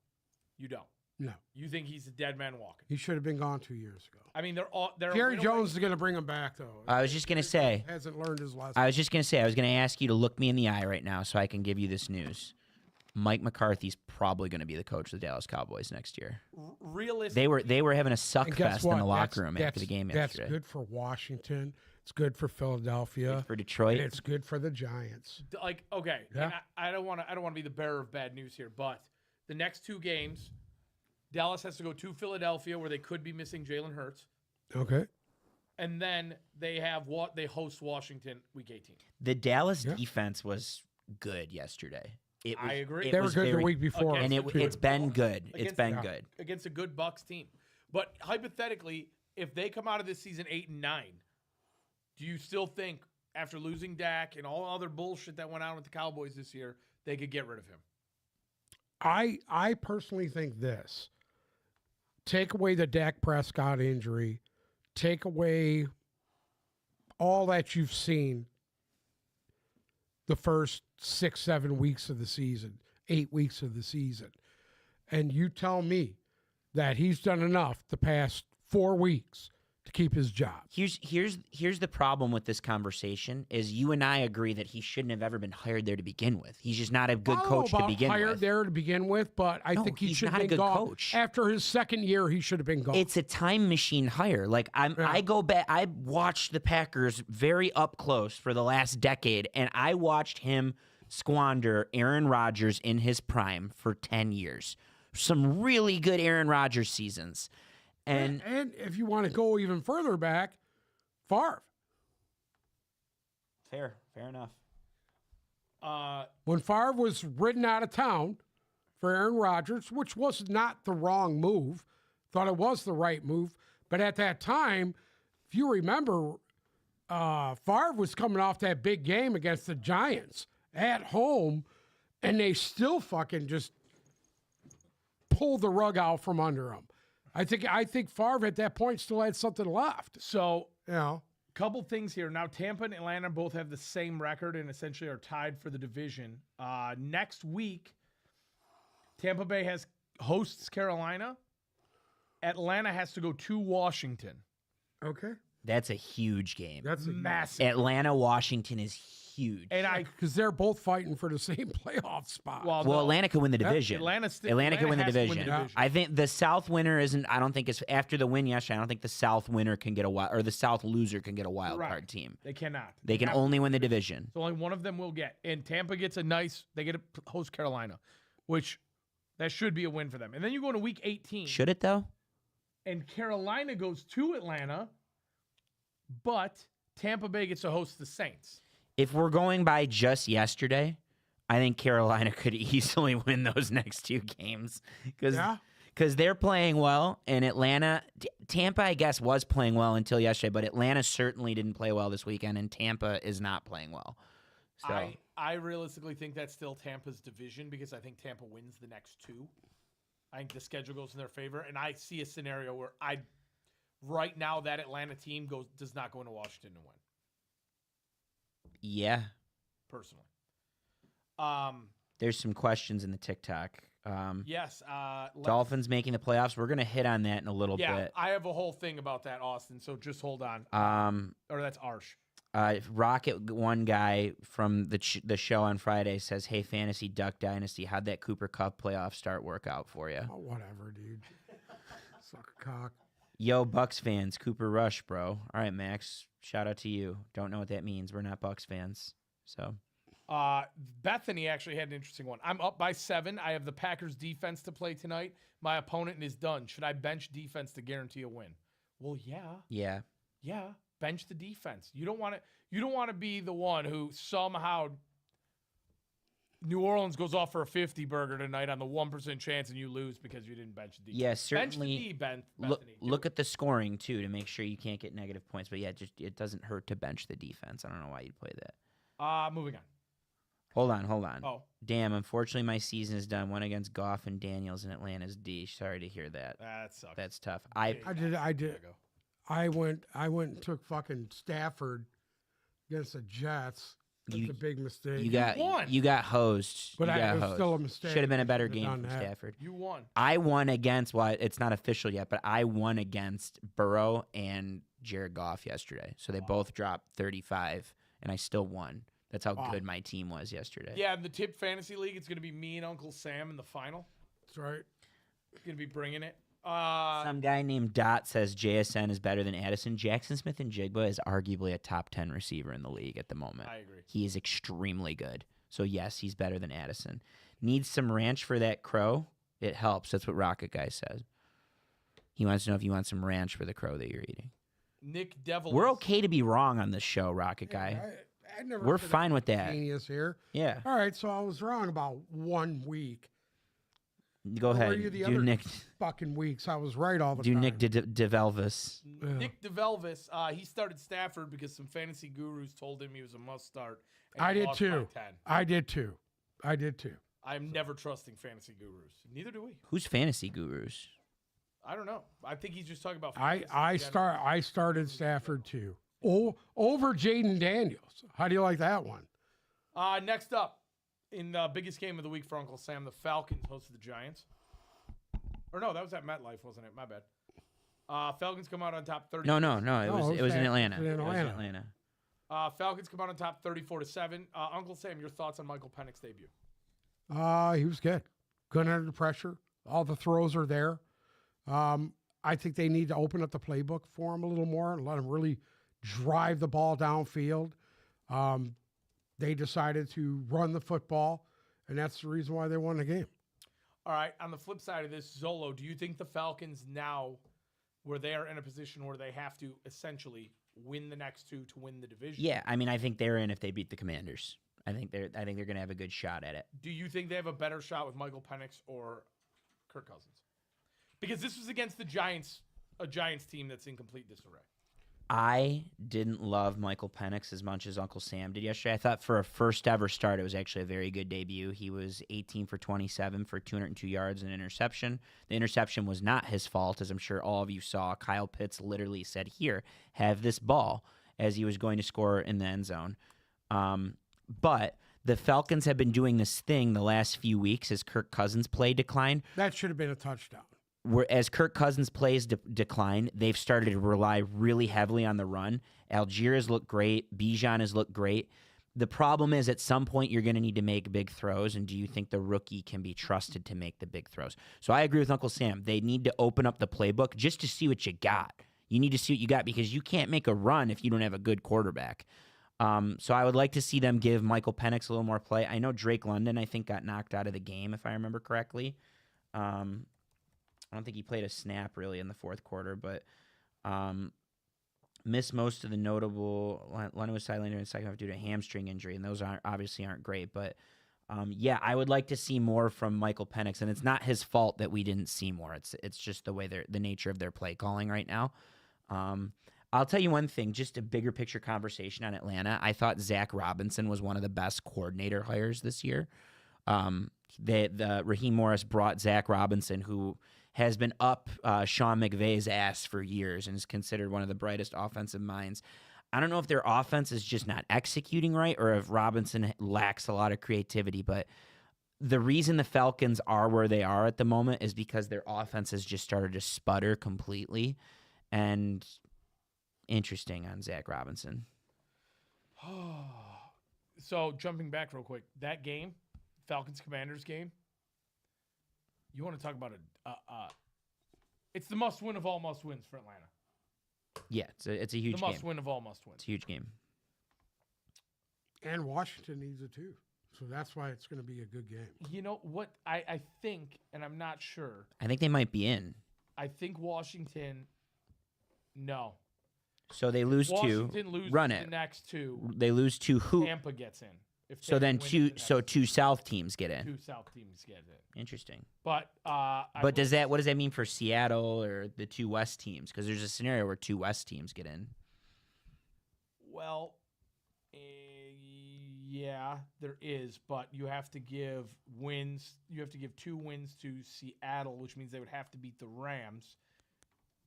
You don't.
no.
You think he's a dead man walking?
He should have been gone 2 years ago.
I mean, they're
Jerry Jones is going to bring him back, though.
I was just gonna say.
Hasn't learned his lesson.
I was going to ask you to look me in the eye right now so I can give you this news. Mike McCarthy's probably going to be the coach of the Dallas Cowboys next year.
Realistically,
They were having a suck
And guess
fest in
what?
the locker room after the game
That's
yesterday.
good for Washington. It's good for Philadelphia.
For Detroit.
And it's good for the Giants.
like, okay,
Yeah.
and I don't want to be the bearer of bad news here, but the next two games, Dallas has to go to Philadelphia where they could be missing Jalen Hurts,
Okay.
and then they host Washington week 18.
The Dallas
Yeah.
defense was good yesterday.
I agree.
it
They were
was
good the
very-
week before.
Against
and
too.
it's been good. It's
Against-
been
yeah.
good.
against a good Bucks team. But hypothetically, if they come out of this season 8-9, do you still think after losing Dak and all other bullshit that went on with the Cowboys this year, they could get rid of him?
I personally think this. Take away the Dak Prescott injury. Take away all that you've seen the first 6-7 weeks of the season, 8 weeks of the season. And you tell me that he's done enough the past 4 weeks to keep his job.
Here's the problem with this conversation is you and I agree that he shouldn't have ever been hired there to begin with. He's just not a good
I don't know
coach to
about
begin
hired
with.
there to begin with, but I
No,
think he
he's
should
not
have
a
been
good
gone.
coach.
After his second year, he should have been gone.
It's a time machine hire. Like I go back. I watched the Packers very up close for the last decade, and I watched him squander Aaron Rodgers in his prime for 10 years. Some really good Aaron Rodgers seasons, and
if you want to go even further back, Favre.
fair enough.
When Favre was ridden out of town for Aaron Rodgers, which was not the wrong move, thought it was the right move. But at that time, if you remember, Favre was coming off that big game against the Giants at home, and they still fucking just pulled the rug out from under him. I think Favre at that point still had something left.
So,
You know,
couple things here. Now, Tampa and Atlanta both have the same record and essentially are tied for the division. Next week, Tampa Bay hosts Carolina. Atlanta has to go to Washington.
okay,
That's a huge game.
that's
Massive.
Atlanta, Washington is huge.
And
because they're both fighting for the same playoff spot.
well,
Well,
no,
Atlanta could win the division.
Atlanta
can win the
has to win the
division.
division.
I think the South winner isn't. I don't think it's after the win yesterday. I don't think the South winner can get a wild, or the South loser can get a wild
Right.
card team.
They cannot.
They can
have-
only win the division.
So only one of them will get. And Tampa gets they get to host Carolina, which that should be a win for them. And then you go into week 18.
Should it though?
And Carolina goes to Atlanta, but Tampa Bay gets to host the Saints.
If we're going by just yesterday, I think Carolina could easily win those next two games because
Yeah.
they're playing well, and Tampa, I guess, was playing well until yesterday, but Atlanta certainly didn't play well this weekend, and Tampa is not playing well. So
I realistically think that's still Tampa's division because I think Tampa wins the next two. I think the schedule goes in their favor, and I see a scenario where right now that Atlanta team does not go into Washington to win.
yeah,
Personally.
There's some questions in the TikTok.
Yes.
Dolphins making the playoffs. We're gonna hit on that in a little bit.
I have a whole thing about that, Austin. So just hold on. Or that's Arsh.
Rocket one guy from the show on Friday says, "Hey, Fantasy Duck Dynasty, how'd that Cooper Cup playoff start work out for you?"
Oh, whatever, dude. Sucker cock.
Yo, Bucks fans, Cooper Rush, bro. All right, Max, shout out to you. Don't know what that means. We're not Bucks fans, so.
Bethany actually had an interesting one. I'm up by 7. I have the Packers defense to play tonight. My opponent is done. Should I bench defense to guarantee a win? Well, yeah. Bench the defense. You don't want to be the one who somehow New Orleans goes off for a 50 burger tonight on the 1% chance and you lose because you didn't bench the defense.
Yeah, certainly.
Bench the D, Bethany.
Look at the scoring too to make sure you can't get negative points. But yeah, it doesn't hurt to bench the defense. I don't know why you'd play that.
Moving on.
Hold on.
Oh.
Damn, unfortunately my season is done. One against Goff and Daniels in Atlanta's D. Sorry to hear that.
That sucks.
That's tough.
I did. I went and took fucking Stafford against the Jets. That's a big mistake.
You got hosed.
But
you got
it was
hosed.
still a mistake.
Should have been a better
Should've
game
done
from
that.
Stafford.
You won.
I won against it's not official yet, but I won against Burrow and Jared Goff yesterday. So they both dropped 35 and I still won. That's how good my team was yesterday.
Yeah, in the Tip Fantasy League, it's going to be me and Uncle Sam in the final.
That's right.
Going to be bringing it.
Some guy named Dot says JSN is better than Addison. Jackson Smith and Jigba is arguably a top 10 receiver in the league at the moment.
I agree.
He is extremely good. So, yes, he's better than Addison. Needs some ranch for that crow? It helps. That's what Rocket Guy says. He wants to know if you want some ranch for the crow that you're eating.
Nick Devil.
We're okay to be wrong on this show, Rocket Guy.
I never
We're
said
fine with that.
Genius here.
Yeah.
All right, so I was wrong about 1 week.
Go
Where
ahead.
are you the
Do
other
Nick.
fucking weeks? I was right all the
Do
time.
Nick DeVelvis.
Nick DeVelvis. He started Stafford because some fantasy gurus told him he was a must start. and
I
he
did
lost by
too.
10.
I did too.
I'm never trusting fantasy gurus. Neither do we.
Who's fantasy gurus?
I don't know. I think he's just talking about.
I started Stafford too. Oh, over Jaden Daniels. How do you like that one?
Next up, in the biggest game of the week for Uncle Sam, the Falcons hosted the Giants. Or no, that was at MetLife, wasn't it? My bad. Falcons come out on top 30.
No. It was in Atlanta.
It was in
It was in
Atlanta.
Atlanta.
Falcons come out on top 34-7. Uncle Sam, your thoughts on Michael Penix's debut?
He was good. Good under pressure. All the throws are there. I think they need to open up the playbook for him a little more and let him really drive the ball downfield. They decided to run the football, and that's the reason why they won the game.
All right. On the flip side of this, Zolo, do you think the Falcons now, where they are in a position where they have to essentially win the next two to win the division?
Yeah, I mean, I think they're in if they beat the Commanders. I think they're going to have a good shot at it.
Do you think they have a better shot with Michael Penix or Kirk Cousins? Because this was against the Giants, a Giants team that's in complete disarray.
I didn't love Michael Penix as much as Uncle Sam did yesterday. I thought for a first ever start, it was actually a very good debut. He was 18 for 27 for 202 yards and an interception. The interception was not his fault, as I'm sure all of you saw. Kyle Pitts literally said, "Here, have this ball," as he was going to score in the end zone. But the Falcons have been doing this thing the last few weeks as Kirk Cousins' play declined.
That should have been a touchdown.
As Kirk Cousins' plays decline, they've started to rely really heavily on the run. Algier has looked great. Bijan has looked great. The problem is at some point you're going to need to make big throws, and do you think the rookie can be trusted to make the big throws? So I agree with Uncle Sam. They need to open up the playbook just to see what you got. You need to see what you got because you can't make a run if you don't have a good quarterback. So I would like to see them give Michael Penix a little more play. I know Drake London, I think, got knocked out of the game, if I remember correctly. I don't think he played a snap really in the fourth quarter, but missed most of the notable. London was sidelined in the second half due to a hamstring injury, and those obviously aren't great. But yeah, I would like to see more from Michael Penix, and it's not his fault that we didn't see more. It's just the way the nature of their play calling right now. I'll tell you one thing, just a bigger picture conversation on Atlanta. I thought Zach Robinson was one of the best coordinator hires this year. Raheem Morris brought Zach Robinson, who has been up Sean McVay's ass for years and is considered one of the brightest offensive minds. I don't know if their offense is just not executing right or if Robinson lacks a lot of creativity, but the reason the Falcons are where they are at the moment is because their offense has just started to sputter completely. And interesting on Zach Robinson.
So jumping back real quick, that game, Falcons-Commanders game, you want to talk about it's the must-win of all must-wins for Atlanta.
Yeah, it's a huge
The
game.
must-win of all must-wins.
It's a huge game.
And Washington needs it too. So that's why it's going to be a good game.
You know what? I think, and I'm not sure,
I think they might be in.
I think Washington, no.
So they lose
Washington
two.
loses
Run
the
it.
next two.
They lose two. Who?
Tampa gets in. If
So
Tampa
then
wins
two.
the
So
next
two South teams get in.
two South teams get in.
Interesting.
But
But does that? What does that mean for Seattle or the two West teams? Because there's a scenario where two West teams get in.
Well, yeah, there is, but you have to give wins. You have to give 2 wins to Seattle, which means they would have to beat the Rams.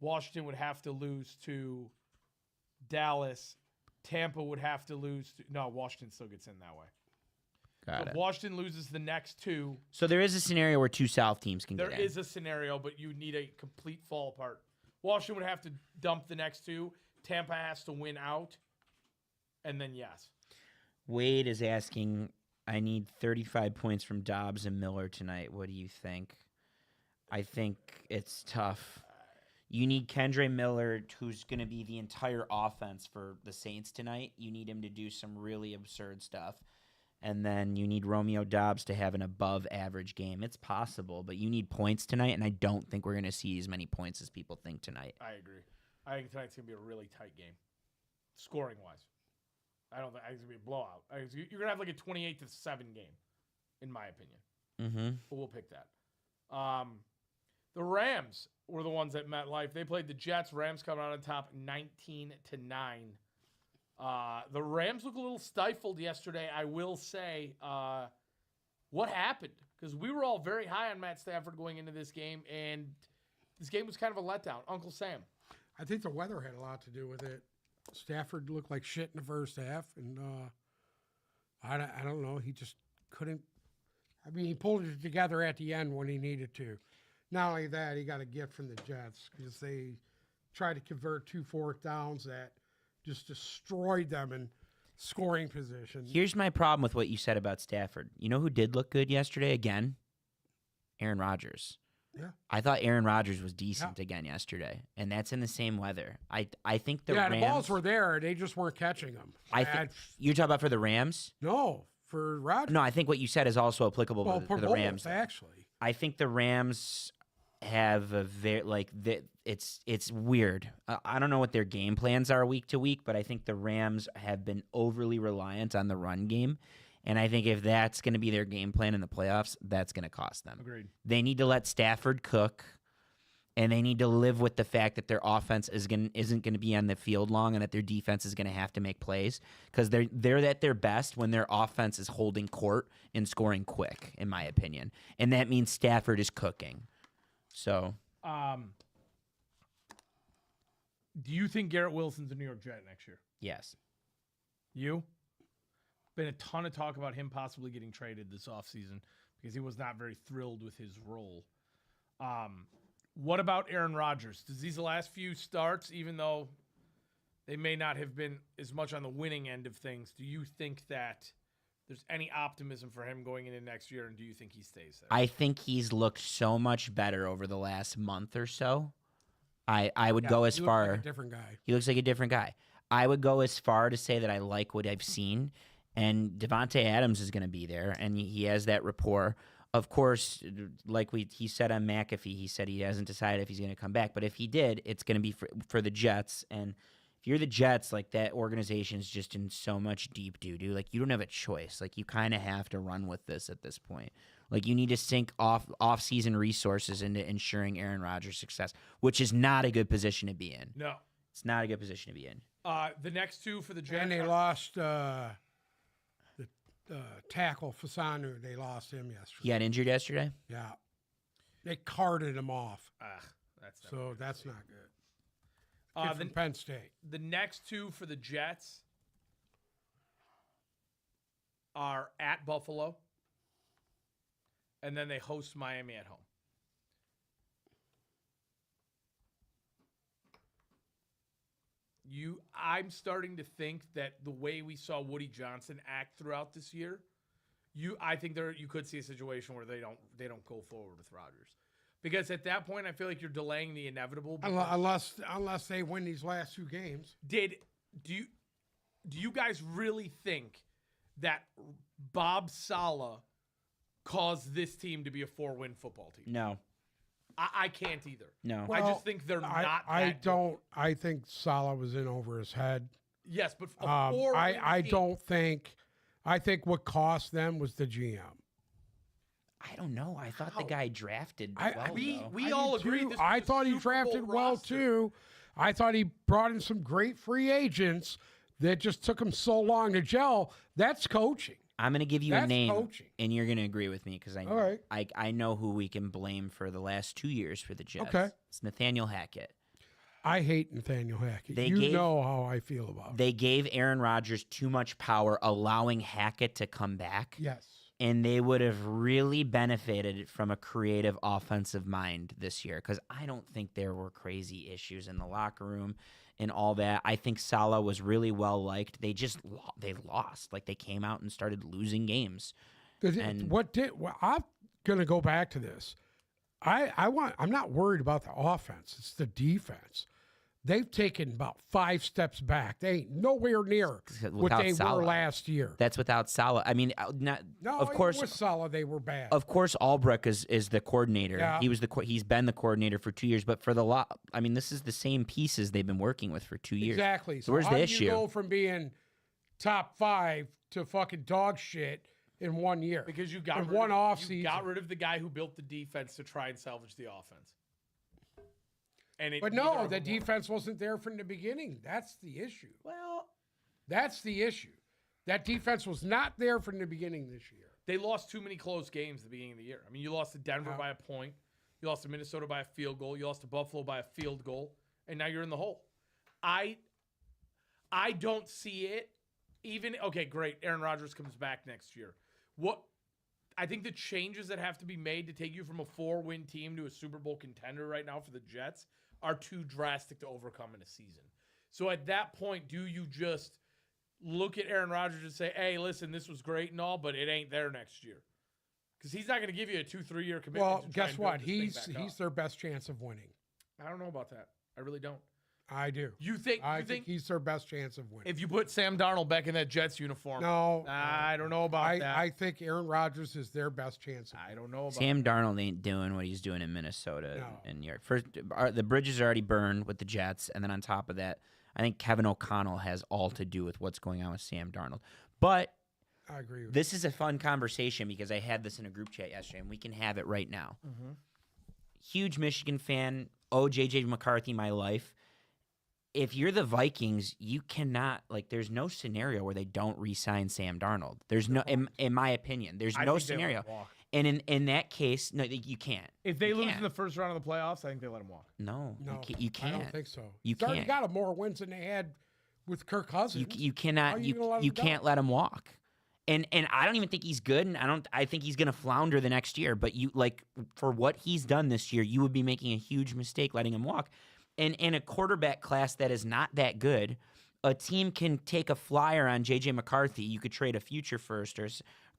Washington would have to lose to Dallas. Tampa would have to lose to. No, Washington still gets in that way.
Got
So
it.
if Washington loses the next 2,
So there is a scenario where two South teams can
there
get in.
is a scenario, but you need a complete fall apart. Washington would have to dump the next 2. Tampa has to win out, and then yes.
Wade is asking, I need 35 points from Dobbs and Miller tonight. What do you think? I think it's tough. You need Kendre Miller, who's going to be the entire offense for the Saints tonight. You need him to do some really absurd stuff. And then you need Romeo Dobbs to have an above-average game. It's possible, but you need points tonight, and I don't think we're going to see as many points as people think tonight.
I agree. I think tonight's going to be a really tight game, scoring-wise. I don't think it's going to be a blowout. You're going to have like a 28-7 game, in my opinion.
Mm-hmm.
But we'll pick that. The Rams were the ones that met life. They played the Jets. Rams coming out on top 19-9. The Rams look a little stifled yesterday, I will say. What happened? Because we were all very high on Matt Stafford going into this game, and this game was kind of a letdown. Uncle Sam.
I think the weather had a lot to do with it. Stafford looked like shit in the first half, and I don't know. He just couldn't. I mean, he pulled it together at the end when he needed to. Not only that, he got a gift from the Jets because they tried to convert 2 4th downs that just destroyed them in scoring position.
Here's my problem with what you said about Stafford. You know who did look good yesterday again? Aaron Rodgers.
Yeah.
I thought Aaron Rodgers was decent again yesterday, and that's in the same weather. I think the Rams,
the balls were there. They just weren't catching them.
You're talking about for the Rams?
No, for Rodgers.
No, I think what you said is also applicable for the
both,
Rams.
actually.
I think the Rams have a very it's weird. I don't know what their game plans are week to week, but I think the Rams have been overly reliant on the run game. And I think if that's going to be their game plan in the playoffs, that's going to cost them.
Agreed.
They need to let Stafford cook, and they need to live with the fact that their offense isn't going to be on the field long, and that their defense is going to have to make plays because they're at their best when their offense is holding court and scoring quick, in my opinion. And that means Stafford is cooking. So,
do you think Garrett Wilson's a New York Jet next year?
yes.
You? Been a ton of talk about him possibly getting traded this offseason because he was not very thrilled with his role. What about Aaron Rodgers? Does these last few starts, even though they may not have been as much on the winning end of things, do you think that there's any optimism for him going into next year, and do you think he stays there?
I think he's looked so much better over the last month or so. I would go as
He
far.
looks like a different guy.
He looks like a different guy. I would go as far to say that I like what I've seen. And Devontae Adams is going to be there, and he has that rapport. Of course, like he said on McAfee, he said he hasn't decided if he's going to come back. But if he did, it's going to be for the Jets. And if you're the Jets, like that organization is just in so much deep doo-doo. Like you don't have a choice. Like you kind of have to run with this at this point. Like you need to sink off-season resources into ensuring Aaron Rodgers' success, which is not a good position to be in.
No.
It's not a good position to be in.
The next two for the Jets.
And they lost the tackle, Fasanu. They lost him yesterday.
He got injured yesterday?
Yeah. They carted him off.
That's
So that's not good. Kid from Penn State.
The next two for the Jets are at Buffalo, and then they host Miami at home. I'm starting to think that the way we saw Woody Johnson act throughout this year, I think you could see a situation where they don't go forward with Rodgers, because at that point I feel like you're delaying the inevitable.
Unless they win these last 2 games.
Do you guys really think that Bob Saleh caused this team to be a 4-win football team?
No.
I can't either.
No.
I just think they're not.
I don't. I think Saleh was in over his head.
Yes, but
I don't think. I think what cost them was the GM.
I don't know. I thought the guy drafted
We all agree.
I thought he drafted well too. I thought he brought in some great free agents that just took him so long to gel. That's coaching.
I'm going to give you a name,
coaching.
and you're going to agree with me because I know,
All right.
I know who we can blame for the last 2 years for the Jets.
Okay.
It's Nathaniel Hackett.
I hate Nathaniel Hackett.
They
you know how I feel about it.
They gave Aaron Rodgers too much power, allowing Hackett to come back.
Yes.
And they would have really benefited from a creative offensive mind this year because I don't think there were crazy issues in the locker room and all that. I think Saleh was really well liked. They lost. Like, they came out and started losing games.
I'm going to go back to this. I'm not worried about the offense. It's the defense. They've taken about 5 steps back. They ain't nowhere near what they were last year.
That's without Saleh. I mean, of course,
with Saleh they were bad.
Of course, Albrecht is the coordinator.
Yeah.
He's been the coordinator for 2 years. But for I mean, this is the same pieces they've been working with for 2 years.
Exactly.
So where's
how
the
do
issue?
You go from being top 5 to fucking dog shit in 1 year?
Because you got rid of the guy who built the defense to try and salvage the offense.
But no, the defense wasn't there from the beginning. That's the issue.
Well,
that's the issue. That defense was not there from the beginning this year.
They lost too many close games at the beginning of the year. I mean, you lost to Denver by a point. You lost to Minnesota by a field goal. You lost to Buffalo by a field goal. And now you're in the hole. I don't see it. Okay, great. Aaron Rodgers comes back next year. I think the changes that have to be made to take you from a 4-win team to a Super Bowl contender right now for the Jets are too drastic to overcome in a season. So at that point, do you just look at Aaron Rodgers and say, hey, listen, this was great and all, but it ain't there next year? Because he's not going to give you a 2-3 year commitment.
Well, guess what? He's their best chance of winning.
I don't know about that. I really don't.
I do.
I
think he's their best chance of winning.
If you put Sam Darnold back in that Jets uniform,
no,
I don't know about that.
I think Aaron Rodgers is their best chance.
I don't know about
Sam Darnold ain't doing what he's doing in Minnesota and New York. First, the bridges are already burned with the Jets, and then on top of that, I think Kevin O'Connell has all to do with what's going on with Sam Darnold. But
I agree with
this is a fun conversation because I had this in a group chat yesterday, and we can have it right now.
Mm-hmm.
Huge Michigan fan. J.J. McCarthy, my life. If you're the Vikings, you cannot, there's no scenario where they don't re-sign Sam Darnold. There's no, in my opinion, there's no scenario. And in that case, no, you can't.
If they lose in the first round of the playoffs, I think they let him walk.
No, you can't.
I don't think so.
You
He's already
can't.
got more wins than they had with Kirk Cousins.
You cannot. You can't let him walk. And I don't even think he's good. And I think he's going to flounder the next year. But for what he's done this year, you would be making a huge mistake letting him walk. And in a quarterback class that is not that good, a team can take a flyer on J.J. McCarthy. You could trade a future first or a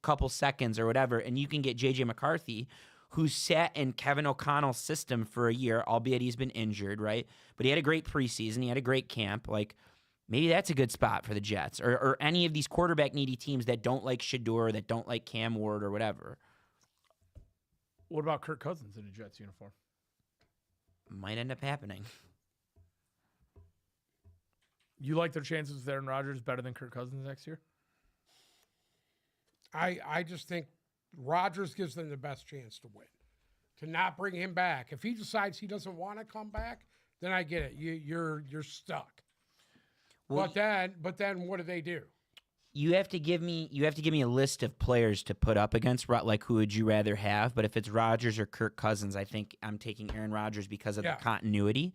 couple seconds or whatever, and you can get J.J. McCarthy, who sat in Kevin O'Connell's system for a year, albeit he's been injured, right? But he had a great preseason. He had a great camp. Maybe that's a good spot for the Jets or any of these quarterback-needy teams that don't like Shador, that don't like Cam Ward or whatever.
What about Kirk Cousins in a Jets uniform?
Might end up happening.
You like their chances with Aaron Rodgers better than Kirk Cousins next year?
I just think Rodgers gives them the best chance to win. To not bring him back. If he decides he doesn't want to come back, then I get it. You're stuck.
Well,
but then what do?
You have to give me a list of players to put up against. Who would you rather have? But if it's Rodgers or Kirk Cousins, I think I'm taking Aaron Rodgers because of the continuity.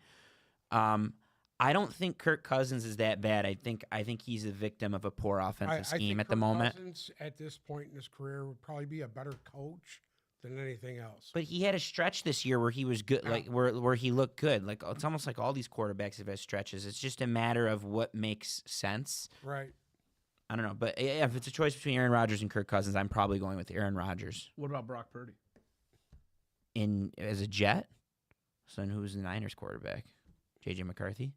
I don't think Kirk Cousins is that bad. I think he's a victim of a poor offensive
I
scheme
think
at the
Kirk
moment.
Cousins, at this point in his career, would probably be a better coach than anything else.
But he had a stretch this year where he was good,
Yeah.
like where he looked good. Like it's almost like all these quarterbacks have had stretches. It's just a matter of what makes sense.
Right.
I don't know, but if it's a choice between Aaron Rodgers and Kirk Cousins, I'm probably going with Aaron Rodgers
What about Brock Purdy?
as a Jet. So then who's the Niners quarterback? JJ McCarthy.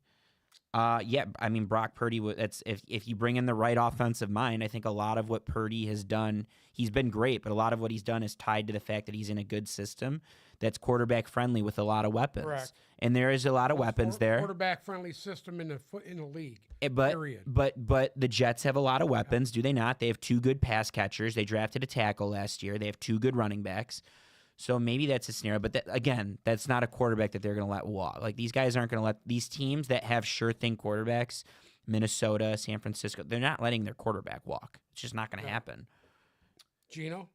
Yeah, I mean Brock Purdy. That's if you bring in the right offensive mind, I think a lot of what Purdy has done, he's been great, but a lot of what he's done is tied to the fact that he's in a good system that's quarterback friendly with a lot of weapons.
Correct.
And there is a lot of weapons there.
Quarterback friendly system in the league.
But
period.
but the Jets have a lot of weapons, do they not? They have 2 good pass catchers. They drafted a tackle last year. They have 2 good running backs. So maybe that's a scenario. But again, that's not a quarterback that they're going to let walk. Like these guys aren't going to let these teams that have sure thing quarterbacks, Minnesota, San Francisco, they're not letting their quarterback walk. It's just not going to happen.
Gino?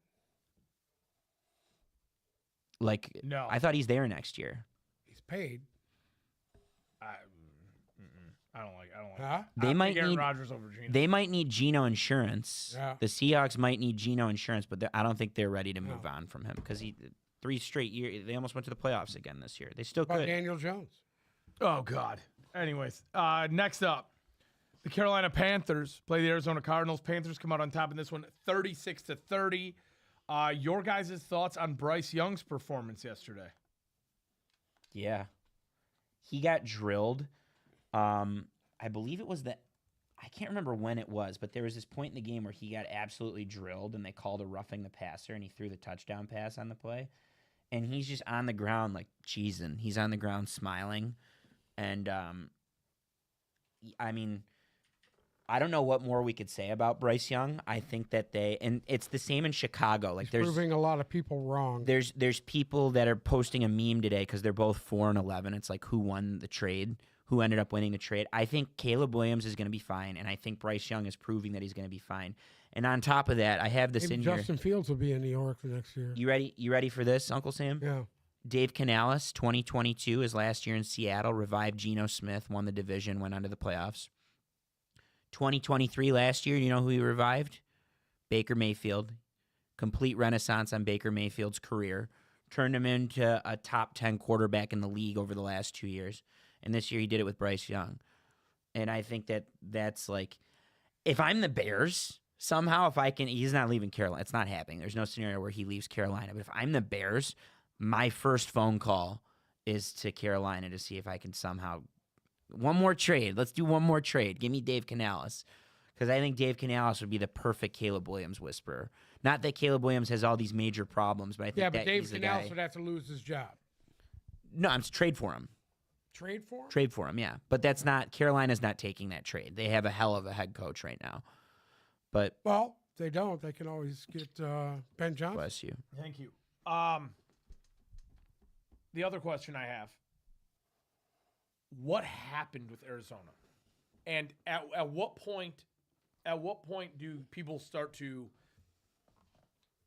Like
No.
I thought he's there next year.
He's paid.
I don't like.
Huh?
They
I
might
think Aaron
need
Rodgers over Geno.
They might need Geno insurance.
Yeah.
The Seahawks might need Geno insurance, but I don't think they're ready to move on from him because he 3 straight years. They almost went to the playoffs again this year. They still
About
could.
Daniel Jones.
Oh God. Anyways, next up, the Carolina Panthers play the Arizona Cardinals. Panthers come out on top in this one, 36-30. Your guys' thoughts on Bryce Young's performance yesterday?
Yeah, he got drilled. I believe it was I can't remember when it was, but there was this point in the game where he got absolutely drilled, and they called a roughing the passer, and he threw the touchdown pass on the play, and he's just on the ground like cheesing. He's on the ground smiling, and I mean, I don't know what more we could say about Bryce Young. I think that and it's the same in Chicago. Like
He's proving a lot of people wrong.
there's people that are posting a meme today because they're both 4-11. It's like who won the trade, who ended up winning the trade. I think Caleb Williams is going to be fine, and I think Bryce Young is proving that he's going to be fine. And on top of that, I have this
Maybe
in
Justin Fields will be in New York for next year.
here. You ready for this, Uncle Sam?
Yeah.
Dave Canales, 2022, his last year in Seattle, revived Geno Smith, won the division, went on to the playoffs. 2023 last year, you know who he revived? Baker Mayfield. Complete renaissance on Baker Mayfield's career. Turned him into a top 10 quarterback in the league over the last 2 years. And this year he did it with Bryce Young. And I think that's like, if I'm the Bears, somehow he's not leaving Carolina. It's not happening. There's no scenario where he leaves Carolina. But if I'm the Bears, my first phone call is to Carolina to see if I can somehow, one more trade. Let's do one more trade. Give me Dave Canales. Because I think Dave Canales would be the perfect Caleb Williams whisperer. Not that Caleb Williams has all these major problems, but I think
Yeah, but
that
Dave
he's the
Canales
guy.
would have to lose his job.
No, I'm trade for him.
Trade for him?
Trade for him, yeah. But that's not, Carolina's not taking that trade. They have a hell of a head coach right now. But
Well, if they don't, they can always get Ben Johnson.
bless you.
Thank you. The other question I have: what happened with Arizona, and at what point? At what point do people start to?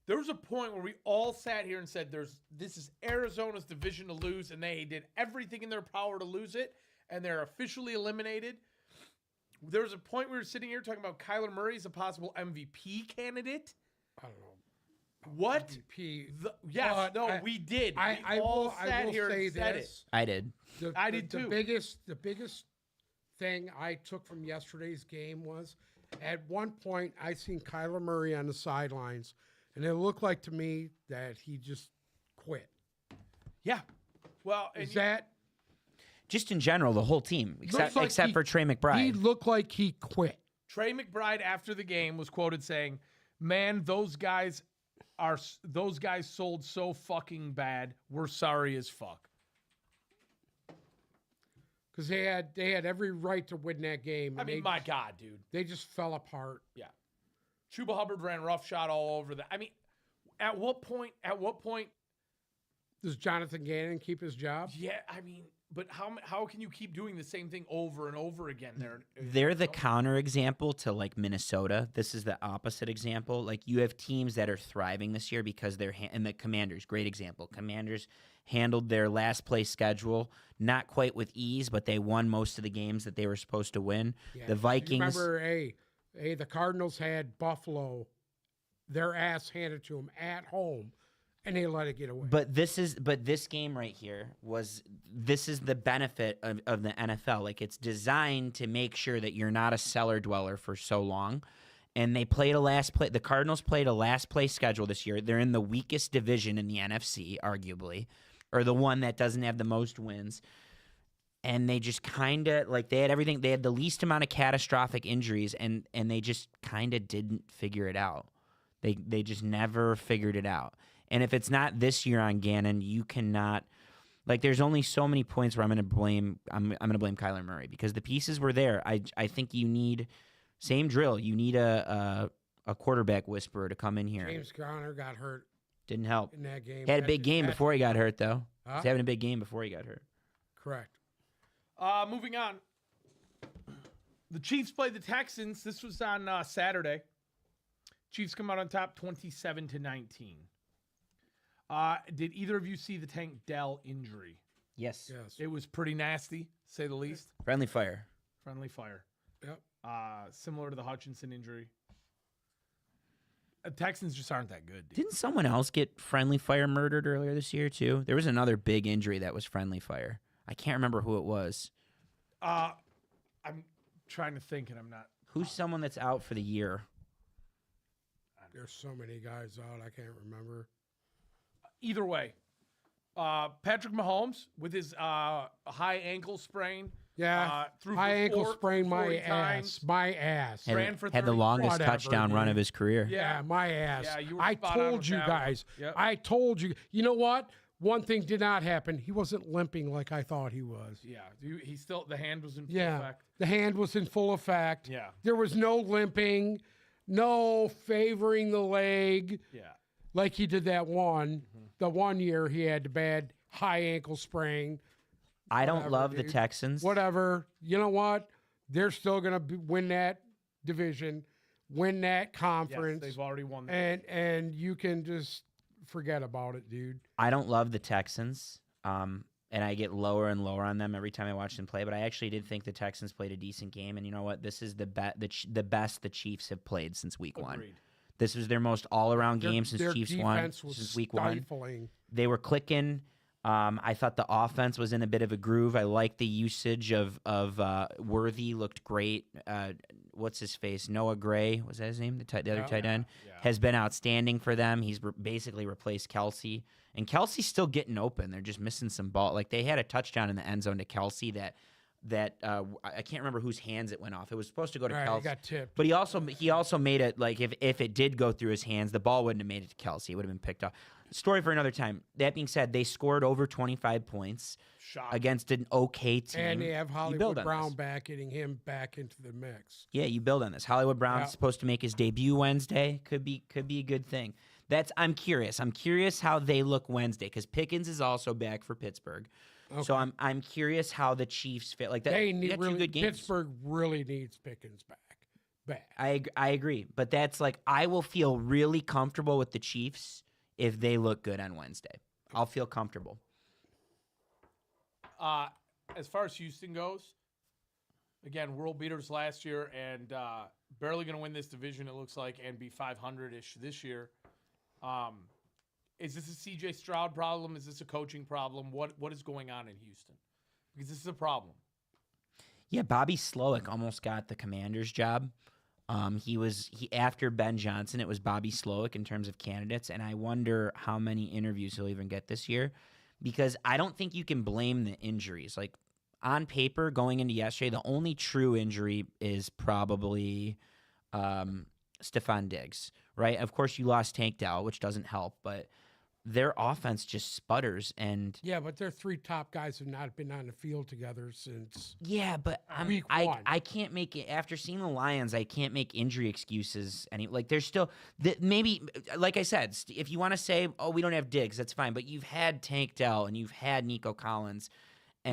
There was a point where we all sat here and said, this is Arizona's division to lose, and they did everything in their power to lose it, and they're officially eliminated. There was a point we were sitting here talking about Kyler Murray as a possible MVP candidate.
I don't know.
What?
MVP.
Yes, we did.
I
We all
will
sat
say
here and said
this.
I did.
I did too.
The biggest thing I took from yesterday's game was, at one point, I seen Kyler Murray on the sidelines, and it looked like to me that he just quit.
Yeah. Well,
Is that
Just in general, the whole team,
Looks like
except
he-
for Trey McBride.
he looked like he quit?
Trey McBride after the game was quoted saying, "Man, those guys sold so fucking bad. We're sorry as fuck."
Because they had every right to win that game.
I
and
mean, my God, dude.
they just fell apart.
Yeah. Chuba Hubbard ran roughshod all over that. I mean, at what point
Does Jonathan Gannon keep his job?
yeah, I mean, But how can you keep doing the same thing over and over again?
They're the counter example to like Minnesota. This is the opposite example. Like you have teams that are thriving this year because they're and the Commanders, great example. Commanders handled their last place schedule not quite with ease, but they won most of the games that they were supposed to win.
Yeah,
The Vikings.
Remember, the Cardinals had Buffalo, their ass handed to them at home, and they let it get away.
But this game right here this is the benefit of the NFL. Like it's designed to make sure that you're not a cellar dweller for so long. And they played the Cardinals played a last place schedule this year. They're in the weakest division in the NFC, arguably, or the one that doesn't have the most wins. And they just kind of like they had everything. They had the least amount of catastrophic injuries, and they just kind of didn't figure it out. They just never figured it out. And if it's not this year on Gannon, you cannot. Like, there's only so many points where I'm going to blame Kyler Murray because the pieces were there. I think you need same drill. You need a quarterback whisperer to come in here.
James Conner got hurt.
Didn't help.
In that game.
He had a big game before he got hurt, though.
Huh?
He's having a big game before he got hurt.
Correct.
Moving on. The Chiefs played the Texans. This was on Saturday. Chiefs come out on top 27-19. Did either of you see the Tank Dell injury?
Yes.
Yes.
It was pretty nasty, to say the least.
Friendly fire.
Friendly fire.
Yep.
Similar to the Hutchinson injury. Texans just aren't that good, dude.
Didn't someone else get friendly fire murdered earlier this year, too? There was another big injury that was friendly fire. I can't remember who it was.
I'm trying to think, and I'm not.
Who's someone that's out for the year?
There's so many guys out, I can't remember.
Either way, Patrick Mahomes with his high ankle sprain.
Yeah,
threw
high
for
ankle
40
sprain, my
times.
ass. My ass.
Ran for
Had the
30.
longest
Whatever,
touchdown run
dude.
of his career.
Yeah, my ass.
Yeah, you were
I
spot on
told
with
you
that one.
guys.
Yep.
I told you. You know what? One thing did not happen. He wasn't limping like I thought he was.
Yeah, he still the hand was in full
Yeah,
effect.
the hand was in full effect.
Yeah.
There was no limping, no favoring the leg
Yeah.
like he did that one. The 1 year he had the bad high ankle sprain.
I don't
Whatever,
love the
dude.
Texans.
Whatever. You know what? They're still going to win that division, win that
Yes,
conference,
they've already won.
and you can just forget about it, dude.
I don't love the Texans, and I get lower and lower on them every time I watch them play. But I actually did think the Texans played a decent game, and you know what? This is the best the Chiefs have played since week one.
Agreed.
This was their most all-around game since
Their
Chiefs won
defense was
since week one.
stifling.
They were clicking. I thought the offense was in a bit of a groove. I liked the usage of Worthy. Looked great. What's his face? Noah Gray, was that his name? The other tight end
Yeah.
has been outstanding for them. He's basically replaced Kelsey, and Kelsey's still getting open. They're just missing some ball. Like they had a touchdown in the end zone to Kelsey that I can't remember whose hands it went off. It was supposed to go to
Right, he
Kelsey.
got tipped.
But he also made it like if it did go through his hands, the ball wouldn't have made it to Kelsey. It would have been picked off. Story for another time. That being said, they scored over 25 points
Shock.
against an okay team.
And they have
You build
Hollywood
on
Brown
this.
back, getting him back into the mix.
Yeah, you build on this. Hollywood Brown's
Yeah.
supposed to make his debut Wednesday. Could be a good thing. I'm curious. I'm curious how they look Wednesday because Pickens is also back for Pittsburgh. So I'm curious how the Chiefs fit. Like that.
They
you
need
got two
really
good games.
Pittsburgh really needs Pickens back.
I agree, but that's like I will feel really comfortable with the Chiefs if they look good on Wednesday. I'll feel comfortable.
As far as Houston goes, again, world beaters last year and barely going to win this division, it looks like, and be 500-ish this year. Is this a C.J. Stroud problem? Is this a coaching problem? What is going on in Houston? Because this is a problem.
Yeah, Bobby Slowick almost got the Commander's job. He after Ben Johnson, it was Bobby Slowick in terms of candidates, and I wonder how many interviews he'll even get this year, because I don't think you can blame the injuries. Like on paper, going into yesterday, the only true injury is probably Stephon Diggs, right? Of course, you lost Tank Dell, which doesn't help, but their offense just sputters and
Yeah, but their three top guys have not been on the field together since.
yeah, but
Week one.
I can't make it after seeing the Lions. I can't make injury excuses. There's still maybe like I said, if you want to say, oh, we don't have Diggs, that's fine. But you've had Tank Dell and you've had Nico Collins,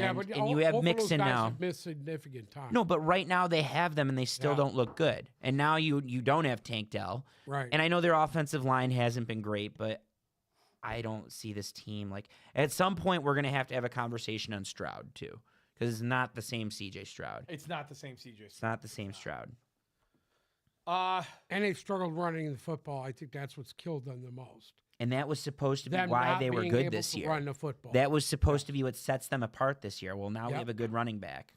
And you have
both of those
Mixon
guys
now.
have missed significant time.
No, but right now they have them and they still
Yeah.
don't look good. And now you don't have Tank Dell.
Right.
And I know their offensive line hasn't been great, but I don't see this team like at some point we're gonna have to have a conversation on Stroud too. Because it's not the same CJ Stroud.
It's not the same CJ.
It's not the same Stroud.
And they've struggled running the football. I think that's what's killed them the most.
And that was supposed to be
Them
why
not
they were
being
good
able
this
to
year.
Run the football.
That was supposed to be what sets them apart this year. Well, now we
Yep.
have a good running back.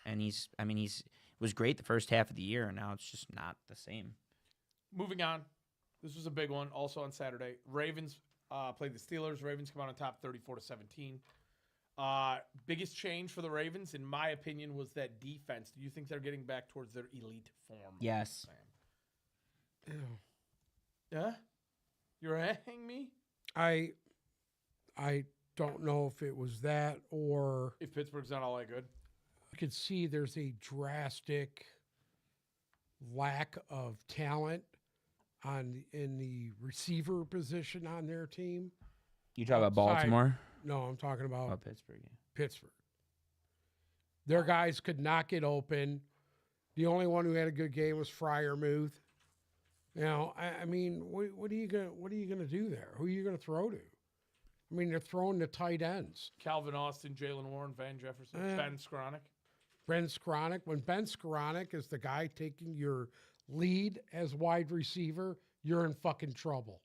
And he's was great the first half of the year, and now it's just not the same.
Moving on. This was a big one. Also on Saturday, Ravens played the Steelers. Ravens come out on top 34-17. Biggest change for the Ravens, in my opinion, was that defense. Do you think they're getting back towards their elite form?
Yes.
Ew.
Yeah? You're hanging me?
I don't know if it was that or
If Pittsburgh's not all that good.
you could see there's a drastic lack of talent in the receiver position on their team.
You talk about
Outside-
Baltimore?
No, I'm talking about
Oh, Pittsburgh. Yeah.
Pittsburgh. Their guys could not get open. The only one who had a good game was Fryermuth. You know, I mean, what are you gonna do there? Who are you gonna throw to? I mean, they're throwing the tight ends.
Calvin Austin, Jalen Warren, Van Jefferson, Ben Skowronek.
Ben Skowronek. When Ben Skowronek is the guy taking your lead as wide receiver, you're in fucking trouble.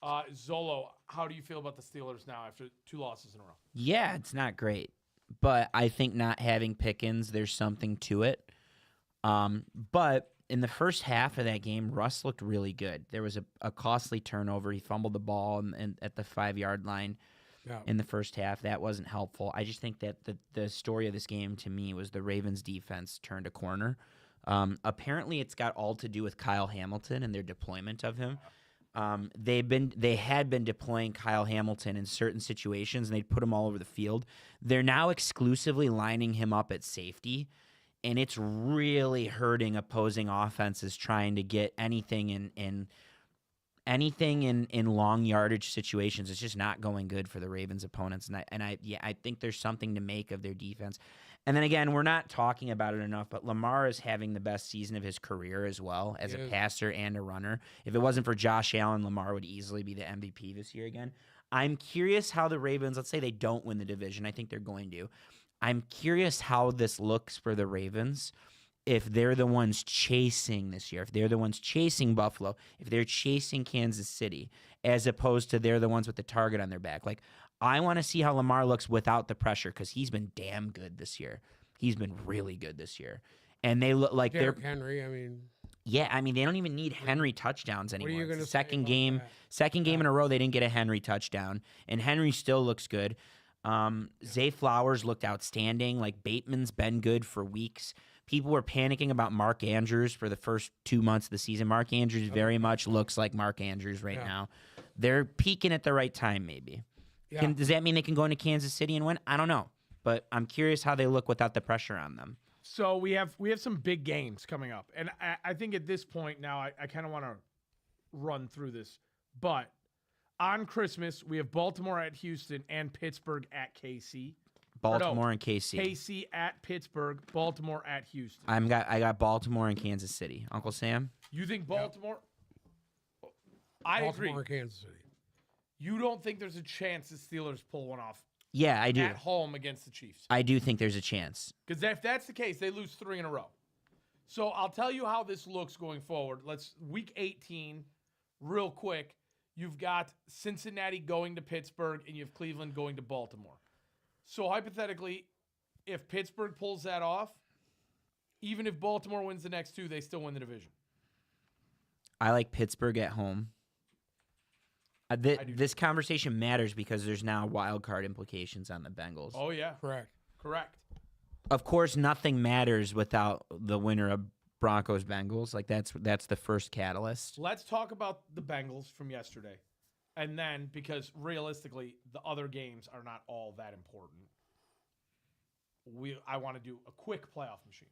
Zolo, how do you feel about the Steelers now after 2 losses in a row?
Yeah, it's not great. But I think not having Pickens, there's something to it. But in the first half of that game, Russ looked really good. There was a costly turnover. He fumbled the ball at the 5-yard line in the first half. That wasn't helpful. I just think that the story of this game to me was the Ravens defense turned a corner. Apparently, it's got all to do with Kyle Hamilton and their deployment of him. They had been deploying Kyle Hamilton in certain situations, and they'd put him all over the field. They're now exclusively lining him up at safety, and it's really hurting opposing offenses trying to get anything in long yardage situations. It's just not going good for the Ravens opponents, and I think there's something to make of their defense. And then again, we're not talking about it enough, but Lamar is having the best season of his career as well as a passer and a runner. If it wasn't for Josh Allen, Lamar would easily be the MVP this year again. I'm curious how the Ravens, let's say they don't win the division. I think they're going to. I'm curious how this looks for the Ravens if they're the ones chasing this year, if they're the ones chasing Buffalo, if they're chasing Kansas City, as opposed to they're the ones with the target on their back. Like, I want to see how Lamar looks without the pressure because he's been damn good this year. He's been really good this year. And they look like
Derrick Henry, I mean.
Yeah, I mean, they don't even need Henry touchdowns anymore.
What are you
It's
gonna
the
say
second
about
game,
that?
second game in a row, they didn't get a Henry touchdown. And Henry still looks good. Zay Flowers looked outstanding. Like, Bateman's been good for weeks. People were panicking about Mark Andrews for the first 2 months of the season. Mark Andrews very much looks like Mark Andrews right now. They're peaking at the right time, maybe.
Yeah.
Does that mean they can go into Kansas City and win? I don't know. But I'm curious how they look without the pressure on them.
So we have some big games coming up. And I think at this point now I kind of want to run through this. But on Christmas, we have Baltimore at Houston and Pittsburgh at KC.
Baltimore and KC.
KC at Pittsburgh, Baltimore at Houston.
I got Baltimore and Kansas City. Uncle Sam?
You think Baltimore? I
Baltimore,
agree.
Kansas City.
You don't think there's a chance the Steelers pull one off
Yeah, I do.
at home against the Chiefs?
I do think there's a chance.
Because if that's the case, they lose 3 in a row. So I'll tell you how this looks going forward. Week 18, real quick. You've got Cincinnati going to Pittsburgh, and you have Cleveland going to Baltimore. So hypothetically, if Pittsburgh pulls that off, even if Baltimore wins the next 2, they still win the division.
I like Pittsburgh at home. This conversation matters because there's now wild card implications on the Bengals.
Oh, yeah. Correct.
Of course, nothing matters without the winner of Broncos-Bengals. Like, that's the first catalyst.
Let's talk about the Bengals from yesterday. And then, because realistically, the other games are not all that important, I want to do a quick playoff machine.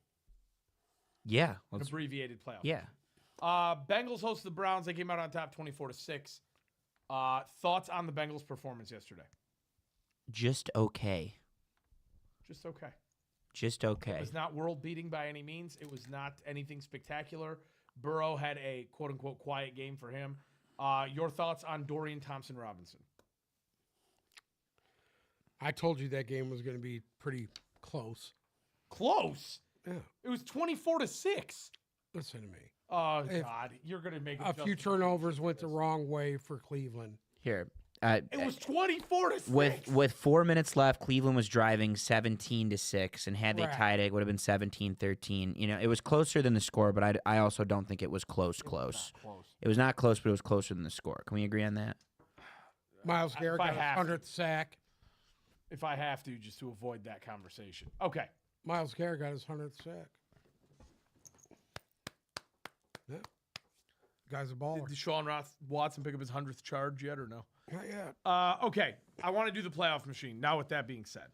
Yeah.
An abbreviated playoff.
Yeah.
Bengals host the Browns. They came out on top 24-6. Thoughts on the Bengals' performance yesterday?
Just okay.
Just okay.
Just
It
okay.
was not world beating by any means. It was not anything spectacular. Burrow had a quote unquote quiet game for him. Your thoughts on Dorian Thompson Robinson?
I told you that game was going to be pretty close.
Close.
Yeah.
It was 24-6.
Listen to me.
Oh
If
God, you're gonna make
A few turnovers went the wrong way for Cleveland.
Here.
It was 24-6.
With 4 minutes left, Cleveland was driving 17-6, and had they
Right.
tied it, it would have been 17-13. You know, it was closer than the score, but I also don't think it was close. It was not close, but it was closer than the score. Can we agree on that?
Miles Garrett
I
got his
have to.
100th sack.
If I have to, just to avoid that conversation. Okay.
Miles Garrett got his 100th sack. Yeah. Guy's a baller.
Did Deshaun Watson pick up his 100th charge yet or no?
Not yet.
Okay. I want to do the playoff machine. Now, with that being said.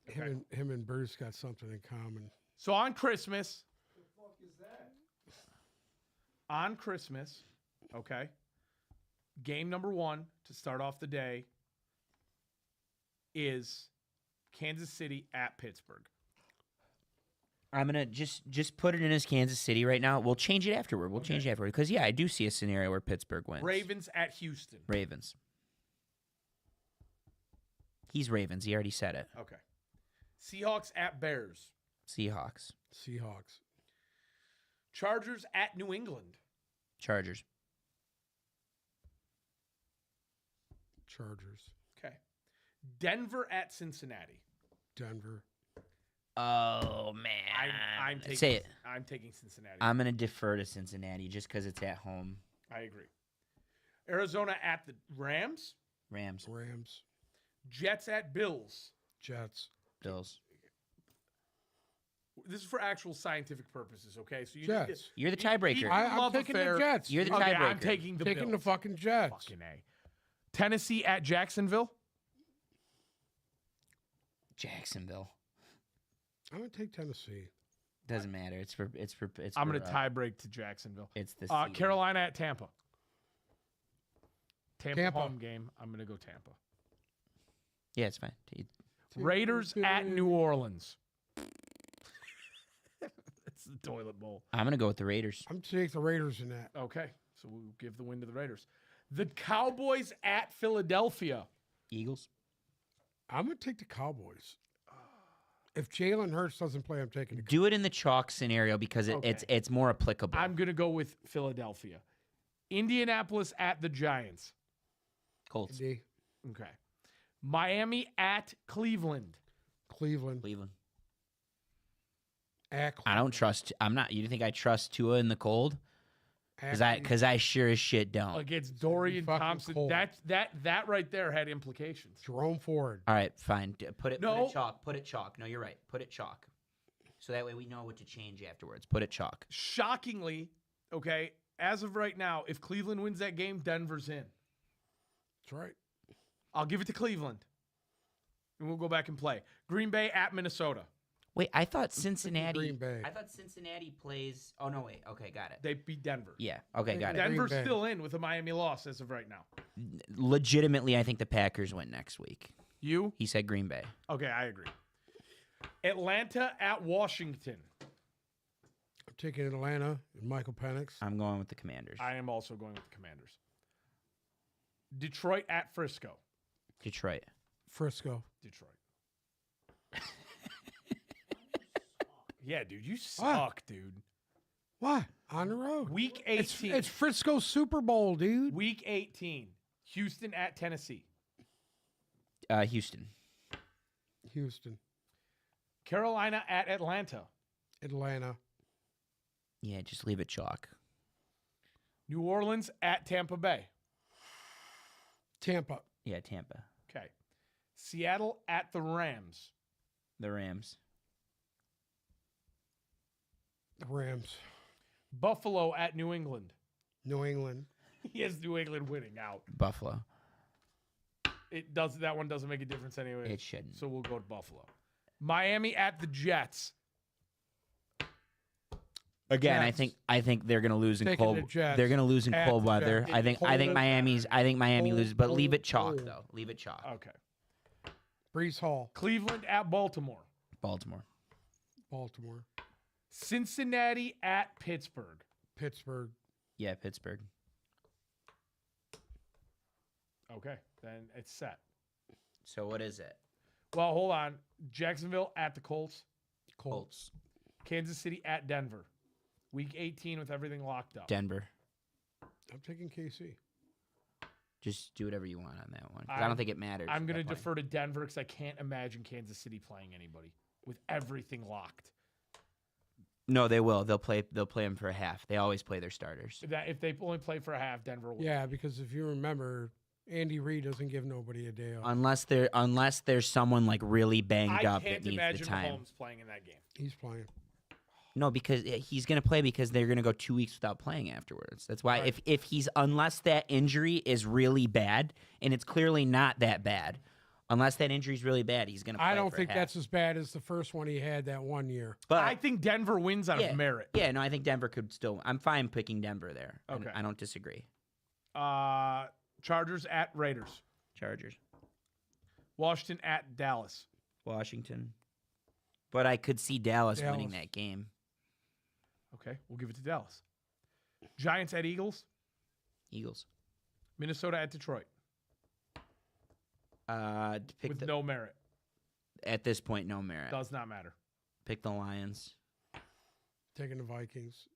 Okay.
Him and Bruce got something in common.
So on Christmas. What the fuck is that? On Christmas, okay, game number 1 to start off the day is Kansas City at Pittsburgh.
I'm gonna just put it in as Kansas City right now. We'll change it afterward. We'll change it afterward because I do see a scenario where Pittsburgh wins.
Ravens at Houston.
Ravens. He's Ravens. He already said it.
Okay. Seahawks at Bears.
Seahawks.
Seahawks.
Chargers at New England.
Chargers.
Chargers.
Okay. Denver at Cincinnati.
Denver.
Oh man.
I'm taking
Say it.
I'm taking Cincinnati.
I'm gonna defer to Cincinnati just because it's at home.
I agree. Arizona at the Rams.
Rams.
Rams.
Jets at Bills.
Jets.
Bills.
This is for actual scientific purposes, okay? So you
Jets.
You're the tiebreaker.
I'm
love
taking
affair.
the Jets.
You're the
Okay,
tiebreaker.
I'm taking the
taking the
Bills.
fucking Jets.
Fucking A. Tennessee at Jacksonville.
Jacksonville.
I'm gonna take Tennessee.
Doesn't matter. It's for.
I'm going to tie break to Jacksonville.
It's the
Carolina at Tampa. Tampa
Tampa.
home game. I'm going to go Tampa.
Yeah, it's fine.
Raiders at New Orleans. It's the toilet bowl.
I'm gonna go with the Raiders.
I'm gonna take the Raiders in that.
Okay, so we'll give the win to the Raiders. The Cowboys at Philadelphia.
Eagles.
I'm gonna take the Cowboys. If Jalen Hurts doesn't play, I'm taking the
Do it in the chalk scenario because it's more applicable.
I'm going to go with Philadelphia. Indianapolis at the Giants.
Colts.
Indy.
Okay. Miami at Cleveland.
Cleveland.
Cleveland.
At
I don't trust. I'm not. You think I trust Tua in the cold? Because I sure as shit don't.
Against Dorian
fucking
Thompson.
cold.
That right there had implications.
Jerome Ford.
All right, fine. Put it chalk. Put it chalk. No, you're right. Put it chalk. So that way we know what to change afterwards. Put it chalk.
Shockingly, okay, as of right now, if Cleveland wins that game, Denver's in.
That's right.
I'll give it to Cleveland. And we'll go back and play. Green Bay at Minnesota.
Wait, I thought Cincinnati.
Green Bay.
I thought Cincinnati plays. Oh no, wait. Okay, got it.
They beat Denver.
Yeah. Okay, got it.
Denver's
Green Bay.
still in with a Miami loss as of right now.
Legitimately, I think the Packers win next week.
You?
He said Green Bay.
Okay, I agree. Atlanta at Washington.
I'm taking Atlanta and Michael Penix.
I'm going with the Commanders.
I am also going with the Commanders. Detroit at Frisco.
Detroit.
Frisco.
Detroit. Yeah, dude, you suck, dude.
What? On the road.
Week 18.
It's Frisco Super Bowl, dude.
Week 18. Houston at Tennessee.
Houston.
Houston.
Carolina at Atlanta.
Atlanta.
Yeah, just leave it chalk.
New Orleans at Tampa Bay.
Tampa.
Yeah, Tampa.
Okay. Seattle at the Rams.
The Rams.
The Rams.
Buffalo at New England.
New England.
He has New England winning out.
Buffalo.
That one doesn't make a difference anyway.
It shouldn't.
So we'll go to Buffalo. Miami at the Jets.
Again,
Jets.
I think they're gonna lose in
Taking
cold.
the Jets
They're gonna lose in
at
cold
the
weather.
Jets.
I think
Cold.
Miami
Cold,
loses, but leave it
cold,
chalk
cold.
though. Leave it chalk.
Okay.
Brees Hall.
Cleveland at Baltimore.
Baltimore.
Baltimore.
Cincinnati at Pittsburgh.
Pittsburgh.
Yeah, Pittsburgh.
Okay, then it's set.
So what is it?
Well, hold on. Jacksonville at the Colts.
Colts.
Kansas City at Denver. Week 18 with everything locked up.
Denver.
I'm taking KC.
Just do whatever you want on that one. 'Cause I don't think it matters.
I'm
at
going to
that point.
defer to Denver because I can't imagine Kansas City playing anybody with everything locked.
No, they will. They'll play them for a half. They always play their starters.
If they only play for a half, Denver will.
Yeah, because if you remember, Andy Reid doesn't give nobody a day off.
Unless there's someone like really banged
I
up that
can't
needs the
imagine
time.
Mahomes playing in that game.
He's playing.
No, because he's going to play because they're going to go 2 weeks without playing afterwards. That's why
Right.
if he's unless that injury is really bad, and it's clearly not that bad, unless that injury is really bad, he's going to play
I don't
for
think
a half.
that's as bad as the first one he had that one year.
But
I think Denver wins out of merit.
Yeah, no, I think Denver could still. I'm fine picking Denver there.
Okay.
I don't disagree.
Chargers at Raiders.
Chargers,
Washington at Dallas.
Washington, but I could see Dallas winning
Dallas.
that game.
Okay, we'll give it to Dallas. Giants at Eagles.
Eagles.
Minnesota at Detroit.
Pick
With
the,
no merit.
at this point, no merit.
Does not matter.
Pick the Lions.
Taking the Vikings.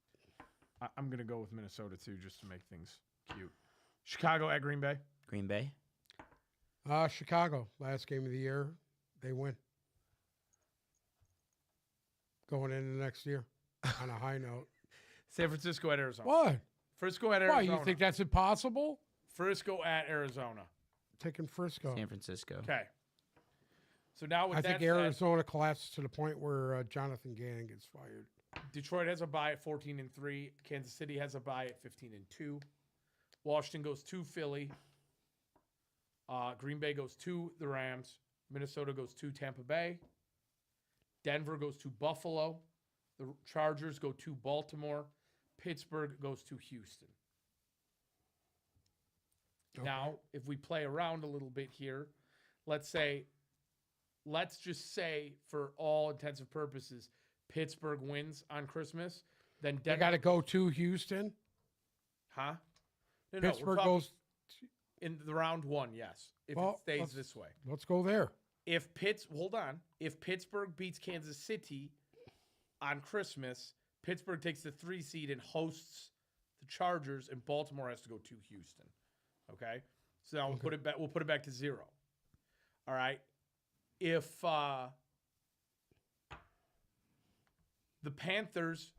I'm going to go with Minnesota, too, just to make things cute. Chicago at Green Bay.
Green Bay.
Chicago, last game of the year. They win. Going into next year on a high note.
San Francisco at Arizona.
What?
Frisco at
Why,
Arizona.
you think that's impossible?
Frisco at Arizona.
Taking Frisco.
San Francisco.
Okay. So now with
I
that
think
said,
Arizona collapses to the point where Jonathan Gannon gets fired.
Detroit has a bye at 14-3. Kansas City has a bye at 15-2. Washington goes to Philly. Green Bay goes to the Rams. Minnesota goes to Tampa Bay. Denver goes to Buffalo. The Chargers go to Baltimore. Pittsburgh goes to Houston. Now, if we play around a little bit here, let's just say for all intents and purposes, Pittsburgh wins on Christmas, then
They
Denver
got to go to Houston.
Huh? No,
Pittsburgh
we're talking
goes.
in the round one, yes. If
Well,
it stays
let's-
this way.
Let's go there.
If Pittsburgh beats Kansas City on Christmas, Pittsburgh takes the 3 seed and hosts the Chargers, and Baltimore has to go to Houston. Okay? So now we'll put it back to 0. All right. If the Panthers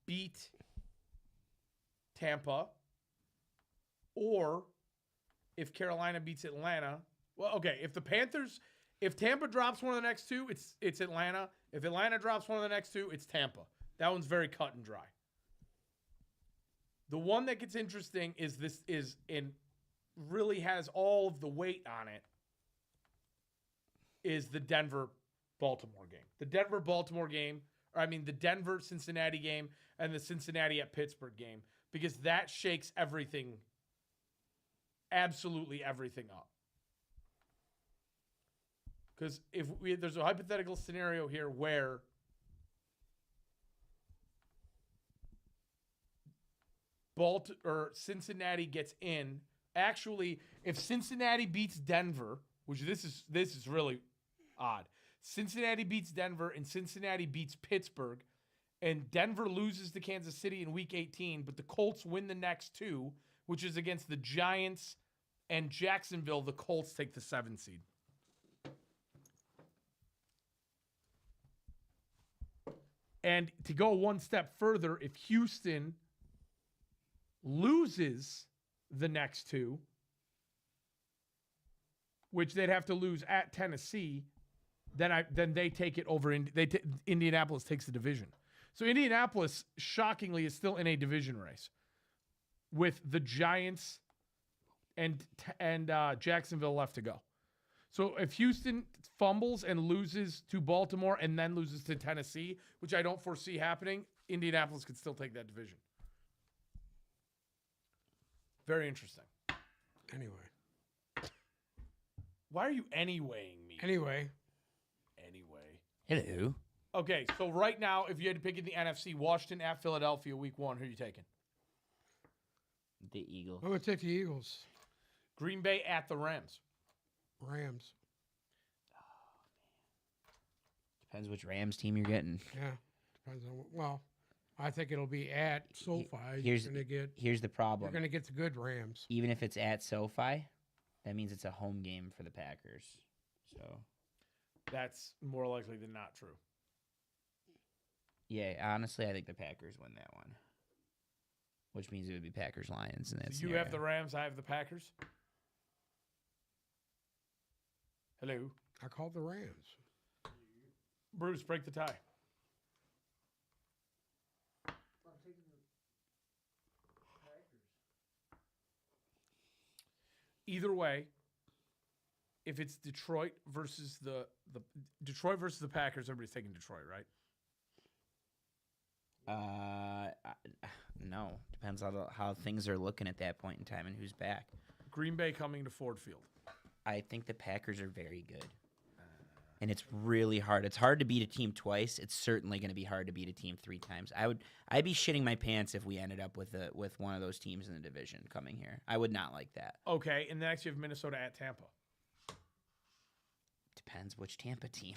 beat Tampa, or if Carolina beats Atlanta, well, okay, if Tampa drops one of the next two, it's Atlanta. If Atlanta drops one of the next two, it's Tampa. That one's very cut and dry. The one that gets interesting is really has all of the weight on it is the Denver-Baltimore game. The Denver-Baltimore game, the Denver-Cincinnati game and the Cincinnati at Pittsburgh game, because that shakes everything, absolutely everything up. Because there's a hypothetical scenario here where Cincinnati gets in. Actually, if Cincinnati beats Denver, which this is really odd. Cincinnati beats Denver and Cincinnati beats Pittsburgh, and Denver loses to Kansas City in Week 18, but the Colts win the next two, which is against the Giants and Jacksonville. The Colts take the 7 seed. And to go one step further, if Houston loses the next two, which they'd have to lose at Tennessee, then they take it over. Indianapolis takes the division. So Indianapolis, shockingly, is still in a division race with the Giants and Jacksonville left to go. So if Houston fumbles and loses to Baltimore and then loses to Tennessee, which I don't foresee happening, Indianapolis could still take that division. Very interesting.
Anyway.
Why are you anywaying me?
Anyway.
Hello.
Okay, so right now, if you had to pick in the NFC, Washington at Philadelphia, week 1, who are you taking?
The Eagles.
I'm going to take the Eagles.
Green Bay at the Rams.
Rams.
Depends which Rams team you're getting.
Yeah. Depends on well, I think it'll be at SoFi.
Here's
you're the
You're
problem.
going
to get the good Rams.
Even if it's at SoFi, that means it's a home game for the Packers. So
That's more likely than not true.
yeah, honestly, I think the Packers win that one. Which means it would be Packers Lions in that
So you have the Rams, I have the Packers. Hello.
I called the Rams.
Bruce, break the tie. Either way, if it's Detroit versus the Detroit versus the Packers, everybody's taking Detroit, right?
No. Depends on how things are looking at that point in time and who's back.
Green Bay coming to Ford Field.
I think the Packers are very good. And it's really hard. It's hard to beat a team twice. It's certainly going to be hard to beat a team 3 times. I'd be shitting my pants if we ended up with one of those teams in the division coming here. I would not like that.
Okay, and next you have Minnesota at Tampa.
Depends which Tampa team.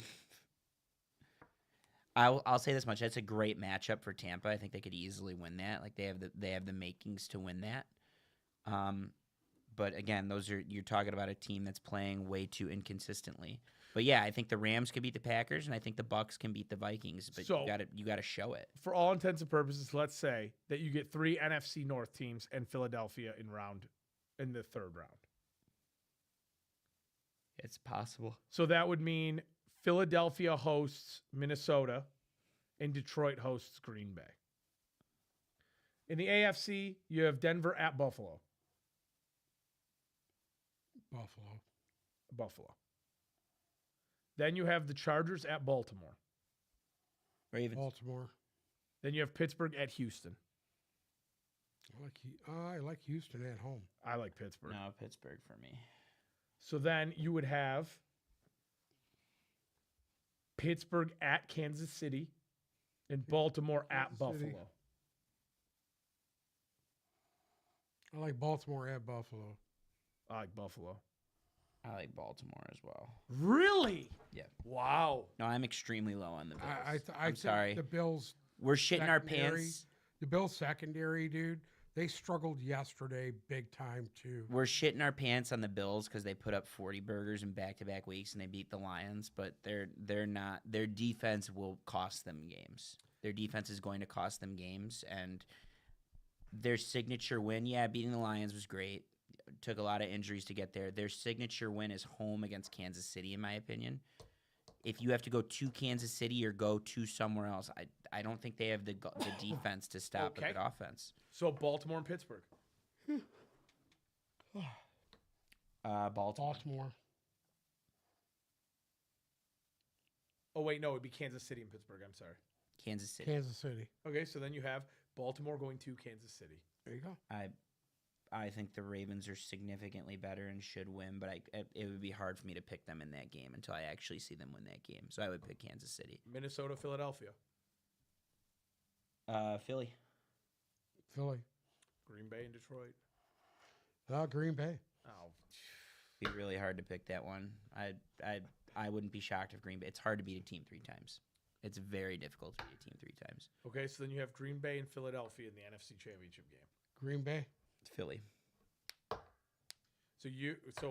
I'll say this much: that's a great matchup for Tampa. I think they could easily win that. Like they have the makings to win that. But again, you're talking about a team that's playing way too inconsistently. But yeah, I think the Rams could beat the Packers, and I think the Bucks can beat the Vikings. But
So-
you gotta show it.
For all intents and purposes, let's say that you get 3 NFC North teams and Philadelphia in the 3rd round.
It's possible.
So that would mean Philadelphia hosts Minnesota and Detroit hosts Green Bay. In the AFC, you have Denver at Buffalo. Buffalo. Then you have the Chargers at Baltimore.
Ravens.
Baltimore.
Then you have Pittsburgh at Houston.
I like Houston at home.
I like Pittsburgh.
No, Pittsburgh for me.
So then you would have Pittsburgh at Kansas City and Baltimore at
Kansas City.
Buffalo.
I like Baltimore at Buffalo.
I like Buffalo.
I like Baltimore as well.
Really?
Yeah.
Wow.
No, I'm extremely low on the Bills.
I'm
I'm sorry.
The Bills.
We're shitting our
secondary-
pants.
The Bills secondary, dude. They struggled yesterday big time too.
We're shitting our pants on the Bills because they put up 40 burgers in back-to-back weeks and they beat the Lions, but they're not. Their defense will cost them games. Their defense is going to cost them games, and their signature win, beating the Lions was great. Took a lot of injuries to get there. Their signature win is home against Kansas City, in my opinion. If you have to go to Kansas City or go to somewhere else, I don't think they have the defense to stop a
Okay.
good offense.
So Baltimore and Pittsburgh.
Baltimore.
Baltimore.
Oh, wait, no, it'd be Kansas City and Pittsburgh. I'm sorry.
Kansas City.
Kansas City.
Okay, so then you have Baltimore going to Kansas City.
There you go.
I think the Ravens are significantly better and should win, but it would be hard for me to pick them in that game until I actually see them win that game. So I would pick Kansas City.
Minnesota, Philadelphia.
Philly.
Philly.
Green Bay and Detroit.
Green Bay.
Oh,
Be really hard to pick that one. I wouldn't be shocked if Green Bay. It's hard to beat a team 3 times. It's very difficult to beat a team 3 times.
okay, so then you have Green Bay and Philadelphia in the NFC Championship game.
Green Bay.
It's Philly.
So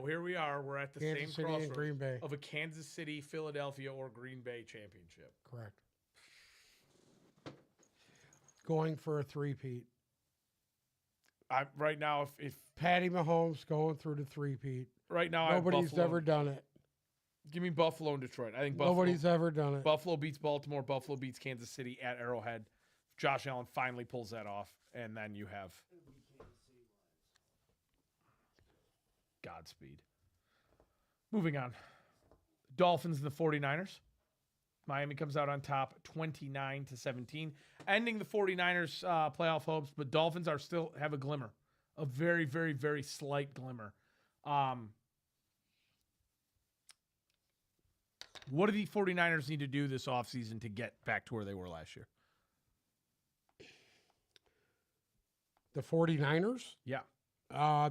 here we are. We're at the
Kansas
same
City and
crossroads
Green Bay.
of a Kansas City, Philadelphia, or Green Bay championship.
Correct. Going for a three-peat.
Right now, if
Patty Mahomes going through the three-peat.
right now I have
Nobody's
Buffalo.
ever done it.
Give me Buffalo and Detroit. I think Buffalo.
Nobody's ever done it.
Buffalo beats Baltimore. Buffalo beats Kansas City at Arrowhead. Josh Allen finally pulls that off, and then you have Godspeed. Moving on. Dolphins and the 49ers. Miami comes out on top 29-17, ending the 49ers playoff hopes, but Dolphins are still have a glimmer, a very, very, very slight glimmer. What do the 49ers need to do this offseason to get back to where they were last year?
The 49ers,
Yeah.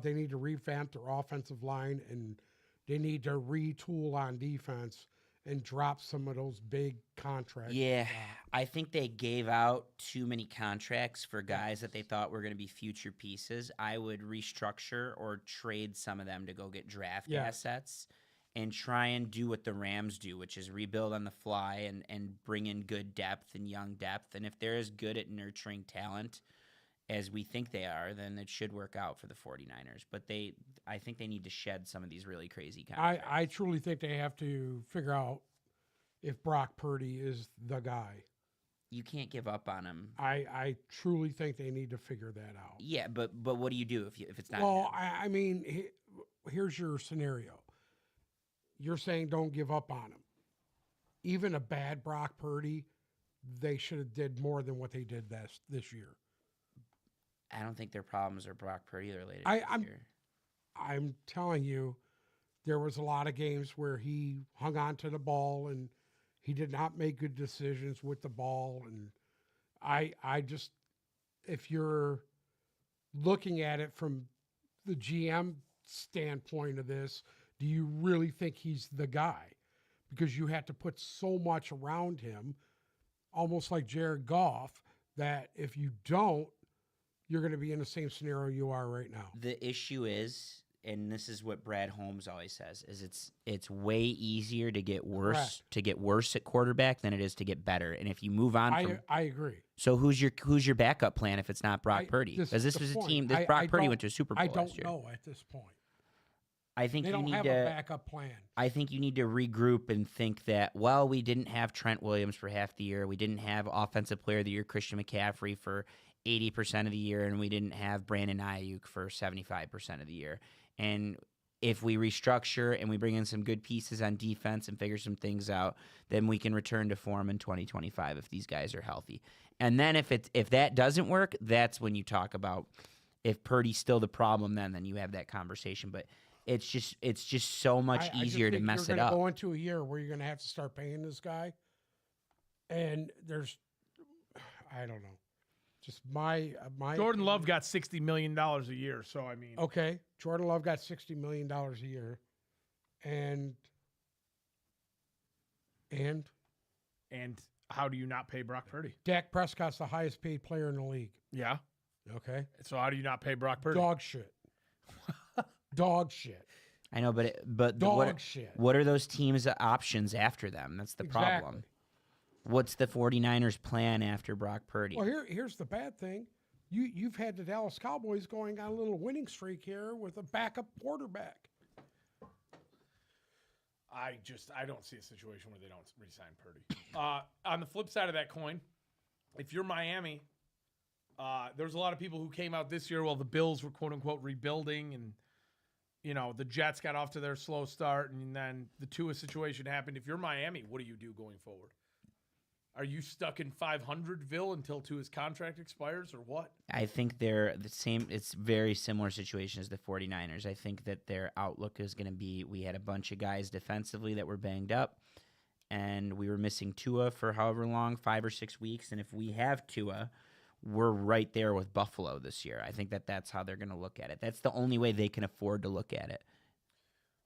they need to revamp their offensive line, and they need to retool on defense and drop some of those big contracts.
Yeah, I think they gave out too many contracts for guys that they thought were going to be future pieces. I would restructure or trade some of them to go get draft assets and try and do what the Rams do, which is rebuild on the fly and bring in good depth and young depth. And if they're as good at nurturing talent as we think they are, then it should work out for the 49ers. But I think they need to shed some of these really crazy contracts.
I truly think they have to figure out if Brock Purdy is the guy.
You can't give up on him.
I truly think they need to figure that out.
Yeah, but what do you do if it's not
Well,
him?
I mean, here's your scenario. You're saying don't give up on him. Even a bad Brock Purdy, they should have did more than what they did this year.
I don't think their problems are Brock Purdy related.
I'm telling you, there was a lot of games where he hung on to the ball and he did not make good decisions with the ball. And I just, if you're looking at it from the GM standpoint of this, do you really think he's the guy? Because you had to put so much around him, almost like Jared Goff, that if you don't, you're going to be in the same scenario you are right now.
The issue is, and this is what Brad Holmes always says, is it's way easier to get worse at quarterback than it is to get better. And if you move on
I agree.
So who's your backup plan if it's not Brock Purdy? Because this was a team. Brock Purdy went to a Super Bowl last year.
I don't know at this point.
I think
they
you
don't
need
have
to
a backup plan.
I think you need to regroup and think that, well, we didn't have Trent Williams for half the year. We didn't have Offensive Player of the Year Christian McCaffrey for 80% of the year, and we didn't have Brandon Ayuk for 75% of the year. And if we restructure and we bring in some good pieces on defense and figure some things out, then we can return to form in 2025 if these guys are healthy. And then if that doesn't work, that's when you talk about if Purdy's still the problem, then you have that conversation. But it's just so much easier to mess it up.
You're going to go into a year where you're going to have to start paying this guy, and I don't know. Just my
Jordan Love got $60 million a year, so I mean.
Okay, Jordan Love got $60 million a year, and
how do you not pay Brock Purdy?
Dak Prescott's the highest paid player in the league.
Yeah.
Okay.
So how do you not pay Brock Purdy?
Dog shit. Dog shit.
I know, but
dog shit.
What are those teams' options after them? That's the problem. What's the 49ers' plan after Brock Purdy?
Well, here's the bad thing. You've had the Dallas Cowboys going on a little winning streak here with a backup quarterback.
I don't see a situation where they don't re-sign Purdy. On the flip side of that coin, if you're Miami, there's a lot of people who came out this year while the Bills were quote-unquote rebuilding, and the Jets got off to their slow start, and then the Tua situation happened. If you're Miami, what do you do going forward? Are you stuck in 500-ville until Tua's contract expires, or what?
I think they're the same. It's very similar situation as the 49ers. I think that their outlook is going to be, we had a bunch of guys defensively that were banged up, and we were missing Tua for however long, 5 or 6 weeks. And if we have Tua, we're right there with Buffalo this year. I think that's how they're going to look at it. That's the only way they can afford to look at it.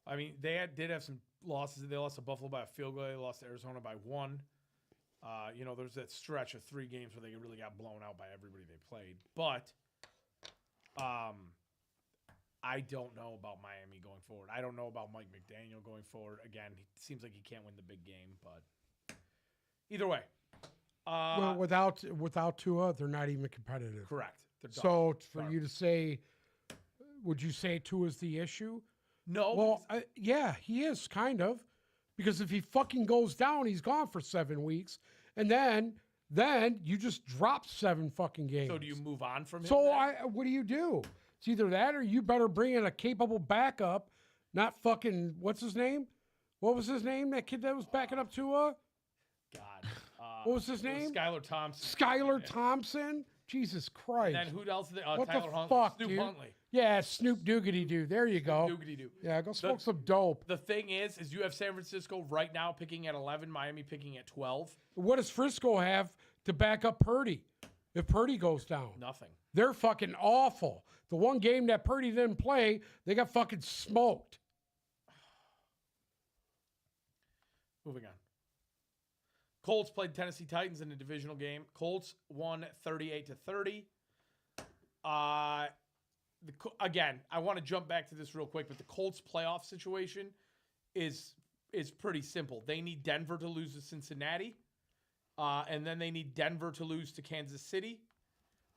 I mean, they did have some losses. They lost to Buffalo by a field goal. They lost to Arizona by 1. There's that stretch of 3 games where they really got blown out by everybody they played. But I don't know about Miami going forward. I don't know about Mike McDaniel going forward. Again, it seems like he can't win the big game, but either way.
Well, without Tua, they're not even competitive.
Correct.
So for you to say, would you say Tua's the issue?
No.
Well, yeah, he is kind of. Because if he fucking goes down, he's gone for 7 weeks. And then you just drop 7 fucking games.
So do you move on from him?
So what do you do? It's either that or you better bring in a capable backup, not fucking, what's his name? What was his name? That kid that was backing up Tua?
God.
What was his name?
Skylar Thompson.
Skylar Thompson? Jesus Christ.
And then who else?
What
Tyler
the
Huntley.
fuck,
Snoop
dude?
Huntley.
Yeah, Snoop Doogity Doo. There you go.
Doogity-doo.
Yeah, go smoke some dope.
The thing is you have San Francisco right now picking at 11, Miami picking at 12.
What does Frisco have to back up Purdy if Purdy goes down?
Nothing.
They're fucking awful. The one game that Purdy didn't play, they got fucking smoked.
Moving on. Colts played Tennessee Titans in a divisional game. Colts won 38-30. Again, I want to jump back to this real quick, but the Colts playoff situation is pretty simple. They need Denver to lose to Cincinnati, and then they need Denver to lose to Kansas City.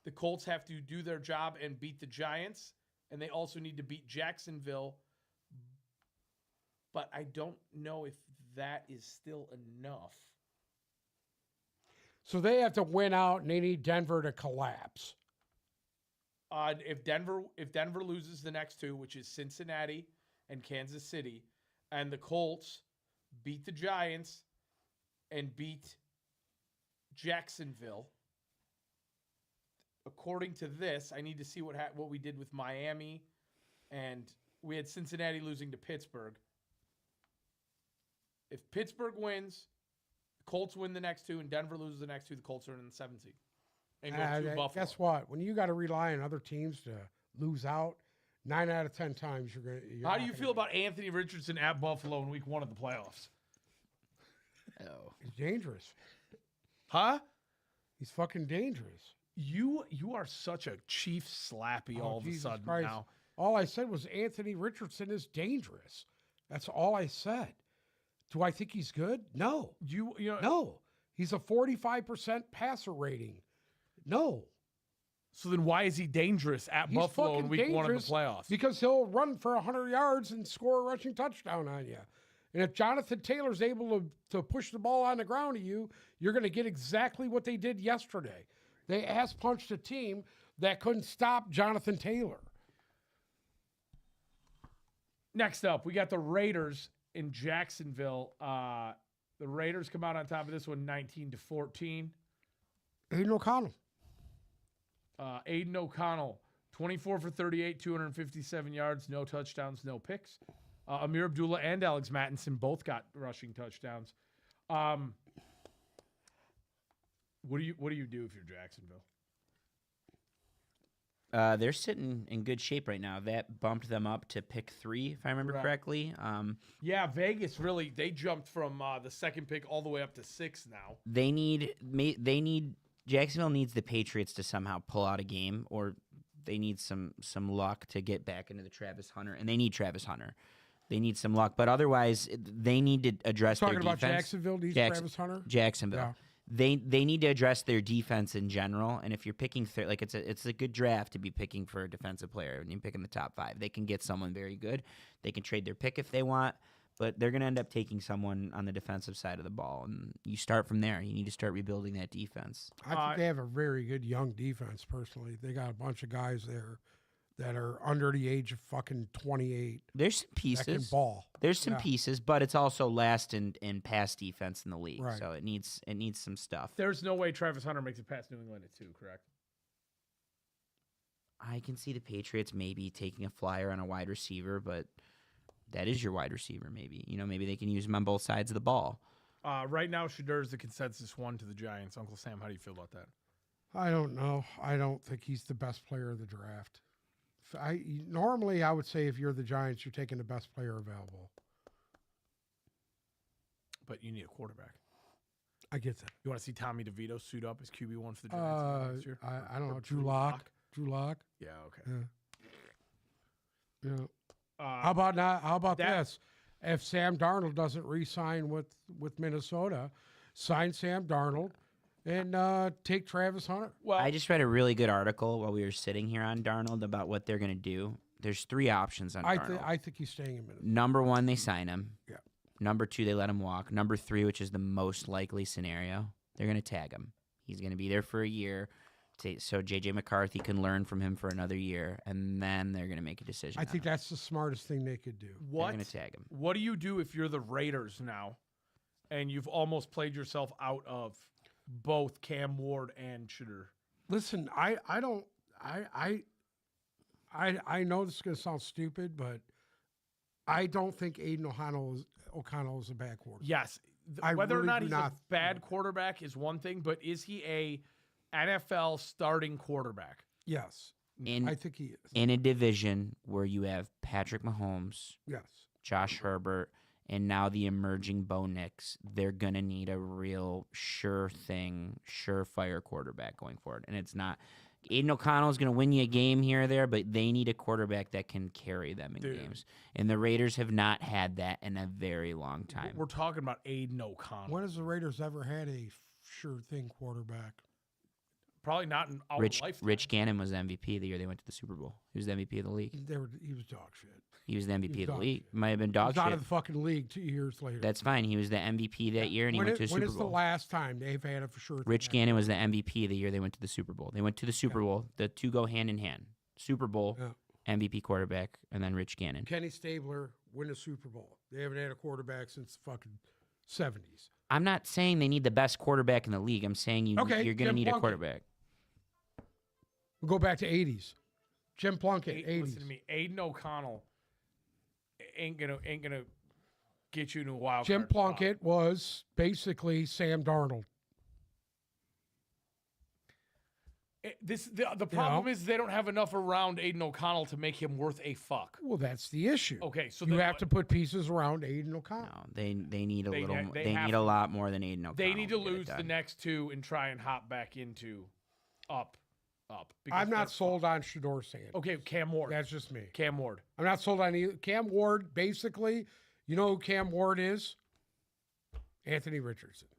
The Colts have to do their job and beat the Giants, and they also need to beat Jacksonville. But I don't know if that is still enough.
So they have to win out, and they need Denver to collapse.
If Denver loses the next two, which is Cincinnati and Kansas City, and the Colts beat the Giants and beat Jacksonville, according to this, I need to see what we did with Miami, and we had Cincinnati losing to Pittsburgh. If Pittsburgh wins, the Colts win the next two, and Denver loses the next two, the Colts are in the 7th seed. And go to Buffalo.
Guess what? When you got to rely on other teams to lose out, 9 out of 10 times you're going to.
How do you feel about Anthony Richardson at Buffalo in week 1 of the playoffs?
Oh.
He's dangerous.
Huh?
He's fucking dangerous.
You are such a Chief slappy all of a
Jesus
sudden
Christ.
now.
All I said was Anthony Richardson is dangerous. That's all I said. Do I think he's good? No.
You know
No. He's a 45% passer rating. No.
So then why is he dangerous at
He's
Buffalo in
fucking
week 1 of the
dangerous
playoffs?
Because he'll run for 100 yards and score a rushing touchdown on you. And if Jonathan Taylor's able to push the ball on the ground to you, you're going to get exactly what they did yesterday. They ass-punched a team that couldn't stop Jonathan Taylor.
Next up, we got the Raiders in Jacksonville. The Raiders come out on top of this one 19-14.
Aiden O'Connell.
Aiden O'Connell, 24 for 38, 257 yards, no touchdowns, no picks. Amir Abdullah and Alex Mattinson both got rushing touchdowns. What do you do if you're Jacksonville?
They're sitting in good shape right now. That bumped them up to pick 3, if I remember correctly.
Yeah, Vegas really, they jumped from the second pick all the way up to 6 now.
Jacksonville needs the Patriots to somehow pull out a game, or they need some luck to get back into the Travis Hunter, and they need Travis Hunter. They need some luck, but otherwise they need to address their defense.
Talking about Jacksonville needs Travis Hunter?
Jacksonville.
Yeah.
They need to address their defense in general, and if you're picking it's a good draft to be picking for a defensive player when you pick in the top 5. They can get someone very good. They can trade their pick if they want, but they're going to end up taking someone on the defensive side of the ball, and you start from there. You need to start rebuilding that defense.
I think they have a very good young defense, personally. They got a bunch of guys there that are under the age of fucking 28.
There's some pieces.
That can ball.
There's some pieces, but it's also last in pass defense in the league,
Right.
so it needs some stuff.
There's no way Travis Hunter makes it past New England at 2, correct?
I can see the Patriots maybe taking a flyer on a wide receiver, but that is your wide receiver, maybe. Maybe they can use him on both sides of the ball.
Right now, Shedur's the consensus 1 to the Giants. Uncle Sam, how do you feel about that?
I don't know. I don't think he's the best player of the draft. Normally, I would say if you're the Giants, you're taking the best player available.
But you need a quarterback.
I get that.
You want to see Tommy DeVito suit up as QB1 for the Giants next year?
I don't know.
Or
Drew Lock.
Yeah, okay.
Yeah. How about this? If Sam Darnold doesn't re-sign with Minnesota, sign Sam Darnold and take Travis Hunter.
Well,
I just read a really good article while we were sitting here on Darnold about what they're going to do. There's 3 options on Darnold.
I think he's staying in Minnesota.
Number 1, they sign him.
Yeah.
Number 2, they let him walk. Number 3, which is the most likely scenario, they're going to tag him. He's going to be there for a year, so J.J. McCarthy can learn from him for another year, and then they're going to make a decision.
I think that's the smartest thing they could do.
They're going to tag him.
What do you do if you're the Raiders now, and you've almost played yourself out of both Cam Ward and Shedeur?
Listen, I don't I know this is gonna sound stupid, but I don't think Aiden O'Connell is a bad quarterback.
Yes.
I
Whether or
really
not
do
he's
not-
a bad quarterback is one thing, but is he a NFL starting quarterback?
Yes,
In
I think he is.
in a division where you have Patrick Mahomes,
Yes.
Josh Herbert, and now the emerging Bo Nix, they're gonna need a real surefire quarterback going forward. And it's not Aiden O'Connell is gonna win you a game here or there, but they need a quarterback that can carry them in
Dude.
games. And the Raiders have not had that in a very long time.
We're talking about Aiden O'Connell.
When has the Raiders ever had a sure thing quarterback?
Probably not in our
Rich
lifetime.
Rich Gannon was the MVP the year they went to the Super Bowl. He was the MVP of the league.
He was dog shit.
He was the MVP of the
dog
league.
shit.
Might have been
He
dog
was out
shit.
of the fucking league 2 years later.
That's fine. He was the MVP that year, and he went to the
when
Super
is the
Bowl.
last time they've had a for sure?
Rich Gannon was the MVP the year they went to the Super Bowl. They went to the Super Bowl. The two go hand in hand. Super Bowl,
Yeah.
MVP quarterback, and then Rich Gannon.
Kenny Stabler win a Super Bowl. They haven't had a quarterback since the fucking 70s.
I'm not saying they need the best quarterback in the league. I'm saying you're going to
Jim
need a
Plunkett.
quarterback.
We'll go back to 80s. Jim Plunkett, 80s.
Listen to me. Aiden O'Connell ain't gonna get you into a wild
Jim
card spot.
Plunkett was basically Sam Darnold.
The problem is they don't have enough around Aiden O'Connell to make him worth a fuck.
Well, that's the issue.
Okay, so
you
then
have
what-
to put pieces around Aiden O'Connell.
No, they need a
They
little.
ha- they
They
have
need
to-
a lot more than Aiden O'Connell.
They need to
get it
lose the
done.
next two and try and hop back into up. because
I'm
they're
not sold on Shador Sanders.
Okay, Cam Ward.
That's just me.
Cam Ward.
I'm not sold on either. Cam Ward, basically, you know who Cam Ward is? Anthony Richardson.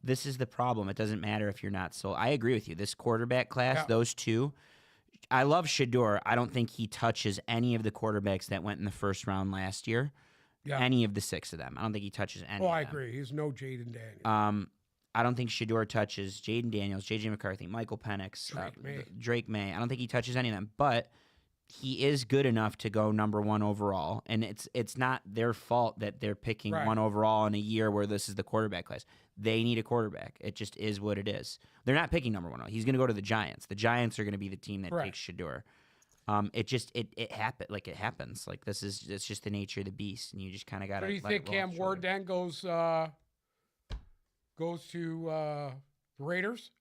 This is the problem. It doesn't matter if you're not sold. I agree with you. This quarterback class,
Yeah.
those two. I love Shador. I don't think he touches any of the quarterbacks that went in the first round last year.
Yeah.
Any of the six of them. I don't think he touches any.
Oh,
of
I
them.
agree. He's no Jaden Daniels.
I don't think Shador touches Jaden Daniels, J.J. McCarthy, Michael Penix,
Drake May.
I don't think he touches any of them, but he is good enough to go number one overall, and it's not their fault that they're picking
Right.
one overall in a year where this is the quarterback class. They need a quarterback. It just is what it is. They're not picking number one. He's going to go to the Giants. The Giants are going to be the team that
Correct.
takes Shador. It happened. Like, it happens. Like, it's just the nature of the beast, and you just kind of got to.
So do you think Cam Ward then goes to the Raiders?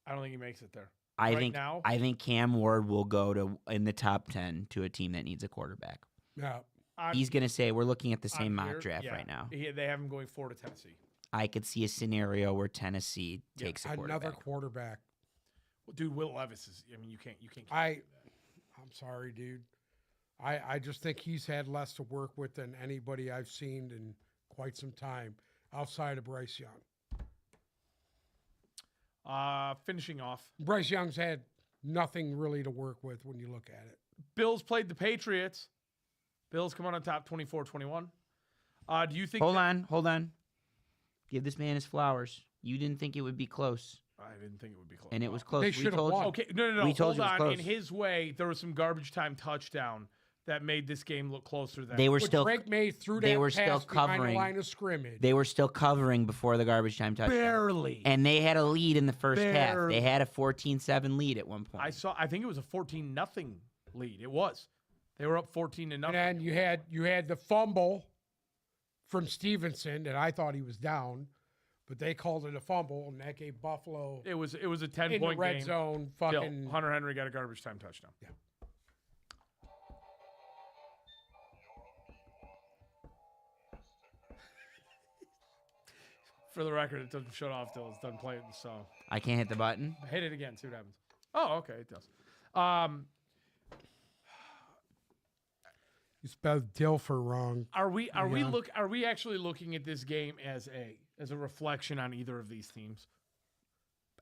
I don't think he makes it there.
I
right now?
I think Cam Ward will go to in the top 10 to a team that needs a quarterback.
Yeah.
He's going to say we're looking at the same
I'm
mock
here,
draft
yeah.
right now.
They have him going 4 to Tennessee.
I could see a scenario where Tennessee takes a quarterback.
Another quarterback.
Well, dude, Will Levis is. I mean, you can't. Keep
I'm sorry, dude. I just think he's had less to work with than anybody I've seen in quite some time outside of Bryce Young.
Finishing off,
Bryce Young's had nothing really to work with when you look at it.
Bills played the Patriots. Bills come on top 24-21. Do you think?
Hold on. Give this man his flowers. You didn't think it would be close,
I didn't think it would be close.
and it was
at all.
close.
They
We
should've
told
won.
you.
Okay, no.
We told
Hold
you it was
on.
close.
In his way, there was some garbage time touchdown that made this game look closer than
They were
But
still
Drake May threw
they
that
were
pass
still
behind
covering.
the line of scrimmage.
They were still covering before the garbage time touchdown.
barely.
And they had a lead in the first half.
Barely.
They had a 14-7 lead at one point.
I think it was a 14-0 lead. It was. They were up 14-0.
And then you had the fumble from Stevenson that I thought he was down, but they called it a fumble, and that gave Buffalo
It was a
in the
10-point
red
game.
zone.
Still,
Fucking
Hunter Henry got a garbage time touchdown.
Yeah.
For the record, it doesn't shut off till it's done playing the song.
I can't hit the button.
Hit it again. See what happens. Oh, okay, it does.
you spelled Dilfer wrong.
Are we
Yeah.
Are we actually looking at this game as a reflection on either of these teams,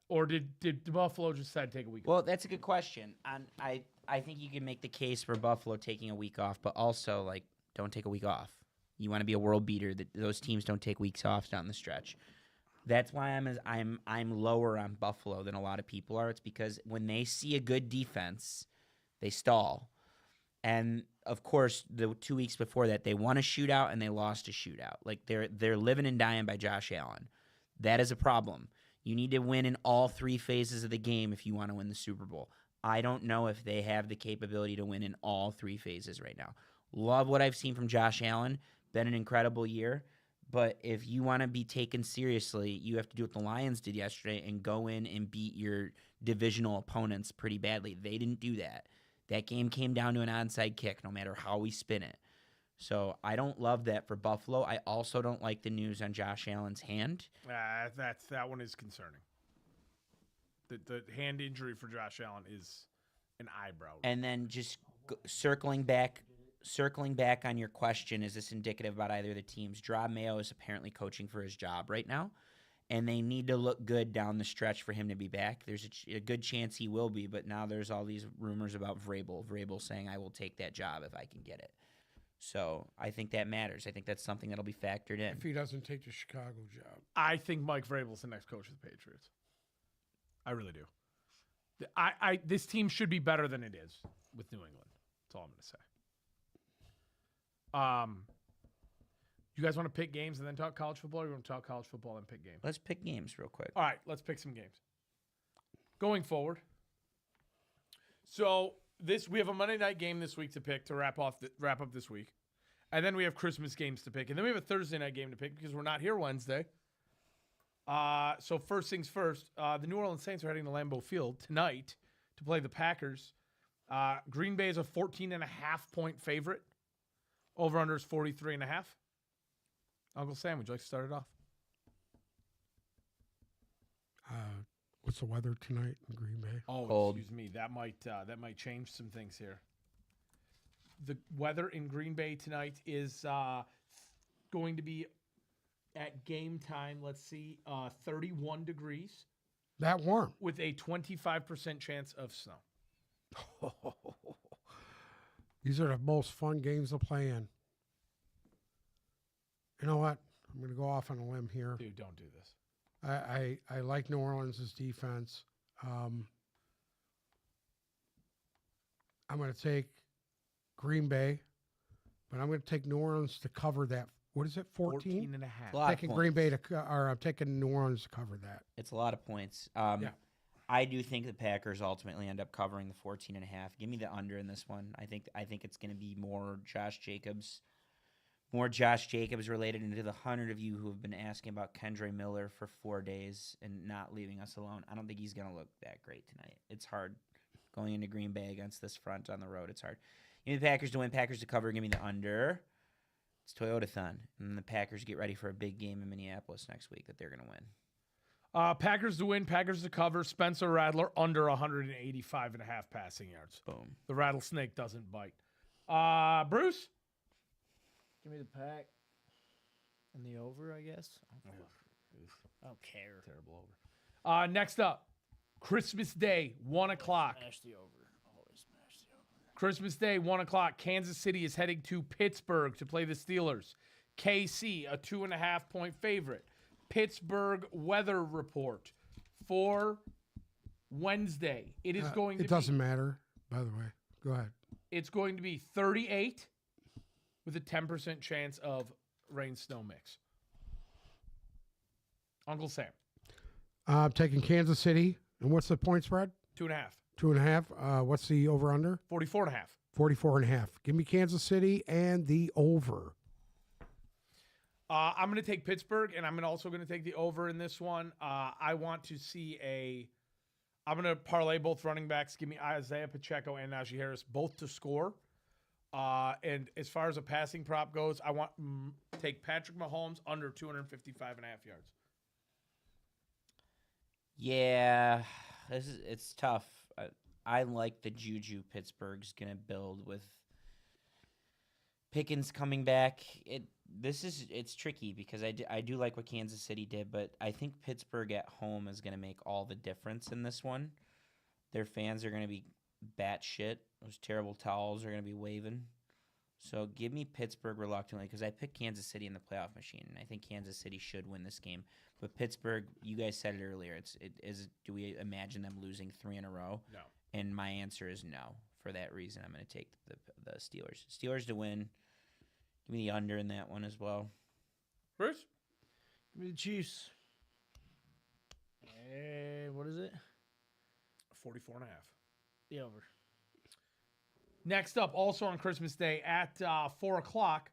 or did Buffalo just decide to take a week?
Well, that's a good question. And I think you can make the case for Buffalo taking a week off, but also, like, don't take a week off. You want to be a world beater. Those teams don't take weeks off down the stretch. That's why I'm lower on Buffalo than a lot of people are. It's because when they see a good defense, they stall. And of course, the 2 weeks before that, they won a shootout and they lost a shootout. Like, they're living and dying by Josh Allen. That is a problem. You need to win in all 3 phases of the game if you want to win the Super Bowl. I don't know if they have the capability to win in all 3 phases right now. Love what I've seen from Josh Allen. Been an incredible year. But if you want to be taken seriously, you have to do what the Lions did yesterday and go in and beat your divisional opponents pretty badly. They didn't do that. That game came down to an onside kick, no matter how we spin it. So I don't love that for Buffalo. I also don't like the news on Josh Allen's hand.
That one is concerning. The hand injury for Josh Allen is an eyebrow.
And then just circling back on your question, is this indicative about either of the teams? Draw Mayo is apparently coaching for his job right now, and they need to look good down the stretch for him to be back. There's a good chance he will be, but now there's all these rumors about Vrabel. Vrabel saying, I will take that job if I can get it. So I think that matters. I think that's something that'll be factored in.
If he doesn't take the Chicago job.
I think Mike Vrabel's the next coach of the Patriots. I really do. This team should be better than it is with New England. That's all I'm going to say. You guys want to pick games and then talk college football, or you want to talk college football and pick games?
Let's pick games real quick.
All right, let's pick some games. Going forward. So we have a Monday night game this week to pick to wrap up this week. And then we have Christmas games to pick. And then we have a Thursday night game to pick because we're not here Wednesday. So first things first, the New Orleans Saints are heading to Lambeau Field tonight to play the Packers. Green Bay is a 14.5-point favorite. Over-under is 43.5. Uncle Sam, would you like to start it off?
What's the weather tonight in Green Bay?
Oh,
Cold.
Excuse me. That might change some things here. The weather in Green Bay tonight is going to be at game time. Let's see, 31 degrees
That warm.
with a 25% chance of snow.
These are the most fun games to play in. You know what? I'm going to go off on a limb here.
Dude, don't do this.
I like New Orleans' defense. I'm going to take Green Bay, but I'm going to take New Orleans to cover that. What is it, 14?
14 and a half.
A lot of
Taking
points.
Green Bay I'm taking New Orleans to cover that.
It's a lot of points.
Yeah.
I do think the Packers ultimately end up covering the 14.5. Give me the under in this one. I think it's going to be more Josh Jacobs related. And to the 100 of you who have been asking about Kendre Miller for 4 days and not leaving us alone, I don't think he's going to look that great tonight. It's hard going into Green Bay against this front on the road. It's hard. Give me the Packers to win, Packers to cover. Give me the under. It's Toyota-thon. And the Packers get ready for a big game in Minneapolis next week that they're going to win.
Packers to win, Packers to cover. Spencer Rattler under 185.5 passing yards.
Boom.
The rattlesnake doesn't bite. Bruce?
Give me the pack and the over, I guess. I don't care.
Terrible over. Next up, Christmas Day, 1 o'clock.
Smash the over. Always smash the over.
Christmas Day, 1 o'clock. Kansas City is heading to Pittsburgh to play the Steelers. KC, a 2.5-point favorite. Pittsburgh weather report for Wednesday. It is going to
It doesn't matter, by the way. Go ahead.
It's going to be 38 with a 10% chance of rain-snow mix. Uncle Sam.
I'm taking Kansas City. And what's the point spread?
2.5.
2.5. What's the over-under?
44.5.
44.5. Give me Kansas City and the over.
I'm going to take Pittsburgh, and I'm also going to take the over in this one. I want to see I'm going to parlay both running backs. Give me Isaiah Pacheco and Najee Harris both to score. And as far as a passing prop goes, I want to take Patrick Mahomes under 255.5 yards.
Yeah, it's tough. I like the juju Pittsburgh's going to build with Pickens coming back. It's tricky because I do like what Kansas City did, but I think Pittsburgh at home is going to make all the difference in this one. Their fans are going to be batshit. Those terrible towels are going to be waving. So give me Pittsburgh reluctantly because I picked Kansas City in the playoff machine, and I think Kansas City should win this game. But Pittsburgh, you guys said it earlier. Do we imagine them losing 3 in a row?
No.
And my answer is no. For that reason, I'm going to take the Steelers. Steelers to win. Give me the under in that one as well.
Bruce?
Give me the Chiefs. What is it?
44 and a half.
The over.
Next up, also on Christmas Day at 4 o'clock,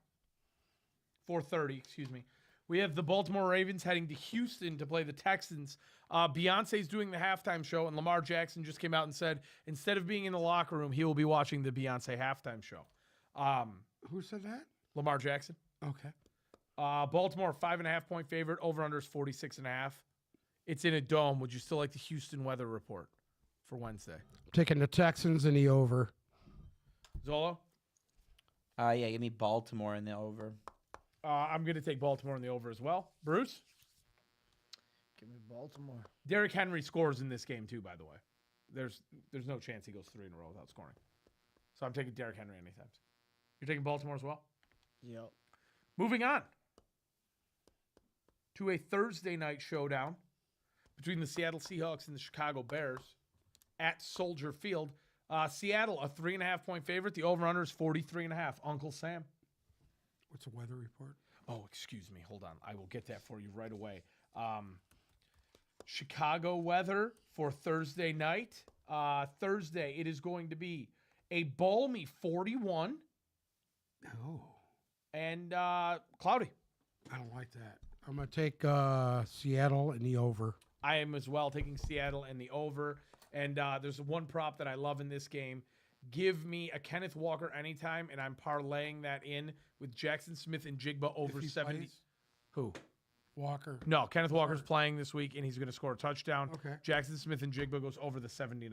4:30, excuse me, we have the Baltimore Ravens heading to Houston to play the Texans. Beyonce's doing the halftime show, and Lamar Jackson just came out and said instead of being in the locker room, he will be watching the Beyonce halftime show.
Who said that?
Lamar Jackson.
Okay.
Baltimore, 5.5-point favorite. Over-under is 46.5. It's in a dome. Would you still like the Houston weather report for Wednesday?
Taking the Texans in the over.
Zolo?
Yeah, give me Baltimore in the over.
I'm going to take Baltimore in the over as well. Bruce?
Give me Baltimore.
Derrick Henry scores in this game too, by the way. There's no chance he goes 3 in a row without scoring. So I'm taking Derrick Henry anytime. You're taking Baltimore as well?
Yep.
Moving on to a Thursday night showdown between the Seattle Seahawks and the Chicago Bears at Soldier Field. Seattle, a 3.5-point favorite. The over-under is 43.5. Uncle Sam.
What's the weather report?
Oh, excuse me. Hold on. I will get that for you right away. Chicago weather for Thursday night. Thursday, it is going to be a balmy 41
Oh,
and cloudy.
I don't like that. I'm going to take Seattle in the over.
I am as well taking Seattle and the over. And there's one prop that I love in this game. Give me a Kenneth Walker anytime, and I'm parlaying that in with Jackson Smith and Jigba over
If he
70.
plays?
Who?
Walker.
No, Kenneth Walker's playing this week, and he's going to score a touchdown.
Okay.
Jackson Smith and Jigba goes over the 70.5.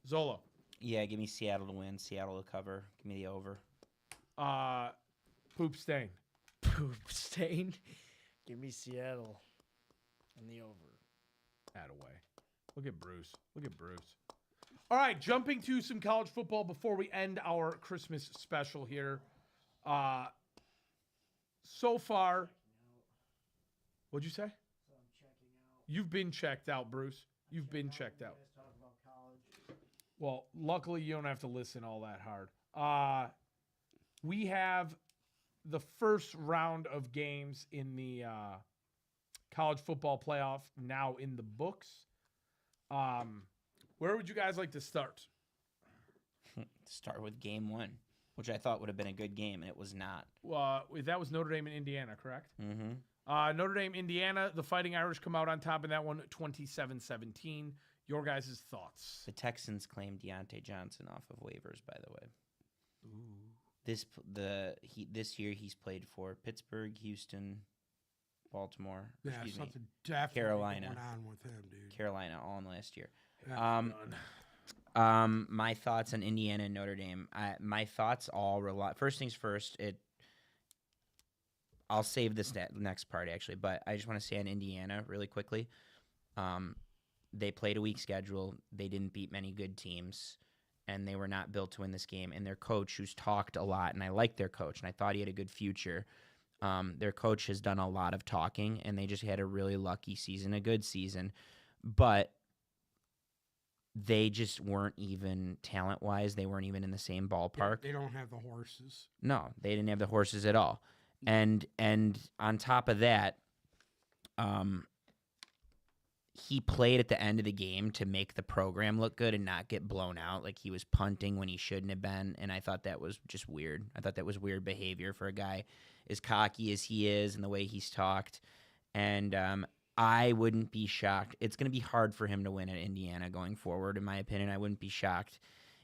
Zolo.
Yeah, give me Seattle to win. Seattle to cover. Give me the over.
Poop stain.
Poop stain. Give me Seattle and the over.
Attaway. Look at Bruce. Look at Bruce. All right, jumping to some college football before we end our Christmas special here. So far, what'd you say?
So I'm checking out.
You've been checked out, Bruce. You've been checked out.
You guys talk about college.
Well, luckily you don't have to listen all that hard. We have the first round of games in the college football playoff now in the books. Where would you guys like to start?
Start with game 1, which I thought would have been a good game, and it was not.
That was Notre Dame and Indiana, correct?
Mm-hmm.
Notre Dame, Indiana, the Fighting Irish come out on top in that one, 27-17. Your guys' thoughts?
The Texans claimed Deontay Johnson off of waivers, by the way. This year he's played for Pittsburgh, Houston, Baltimore,
Yeah,
excuse me,
something definitely
Carolina.
going on with him, dude.
Carolina, all in last year.
Yeah.
My thoughts on Indiana and Notre Dame. My thoughts all rely. First things first. I'll save this next part actually, but I just want to say on Indiana really quickly. They played a weak schedule. They didn't beat many good teams, and they were not built to win this game. And their coach, who's talked a lot, and I like their coach, and I thought he had a good future. Their coach has done a lot of talking, and they just had a really lucky season, a good season, but they just weren't even talent-wise. They weren't even in the same ballpark.
They don't have the horses.
No, they didn't have the horses at all. And on top of that, he played at the end of the game to make the program look good and not get blown out. Like he was punting when he shouldn't have been, and I thought that was just weird. I thought that was weird behavior for a guy as cocky as he is and the way he's talked. And I wouldn't be shocked. It's going to be hard for him to win at Indiana going forward, in my opinion. I wouldn't be shocked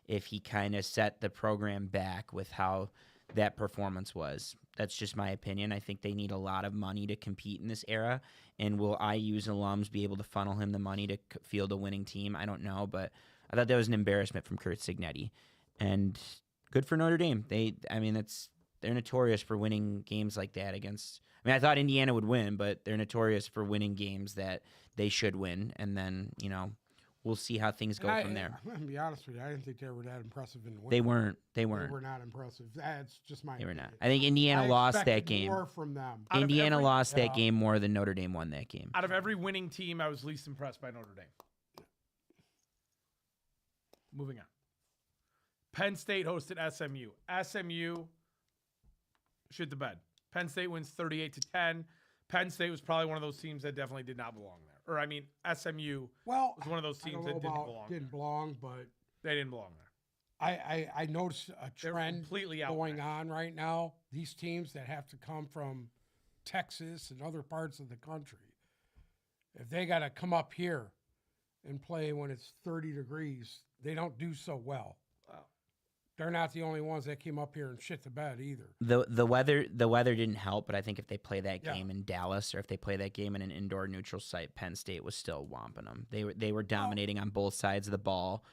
if he kind of set the program back with how that performance was. That's just my opinion. I think they need a lot of money to compete in this era. And will IU's alums be able to funnel him the money to field a winning team? I don't know, but I thought that was an embarrassment from Kurt Signetti. And good for Notre Dame. They're notorious for winning games like that against. I mean, I thought Indiana would win, but they're notorious for winning games that they should win. And then, we'll see how things go from there.
I'm going to be honest with you. I didn't think they were that impressive in the win.
They weren't.
They were not impressive. That's just my
They were
opinion.
not. I think Indiana lost that
expected
game.
more from them.
Out of
Indiana
every-
lost that game more than Notre Dame won that game.
Out of every winning team, I was least impressed by Notre Dame. Moving on. Penn State hosted SMU. SMU shit the bed. Penn State wins 38-10. Penn State was probably one of those teams that definitely did not belong there. Or I mean, SMU
Well,
was one of those
I
teams
don't know
that didn't
about
belong.
didn't belong, but
They didn't belong there.
I noticed a
They're
trend
completely
going
outmatched.
on right now. These teams that have to come from Texas and other parts of the country, if they got to come up here and play when it's 30 degrees, they don't do so well.
Wow.
They're not the only ones that came up here and shit the bed either.
The weather didn't help, but I think if they play that
Yeah.
game in Dallas or if they play that game in an indoor neutral site, Penn State was still whomping them. They were dominating on both sides of the ball.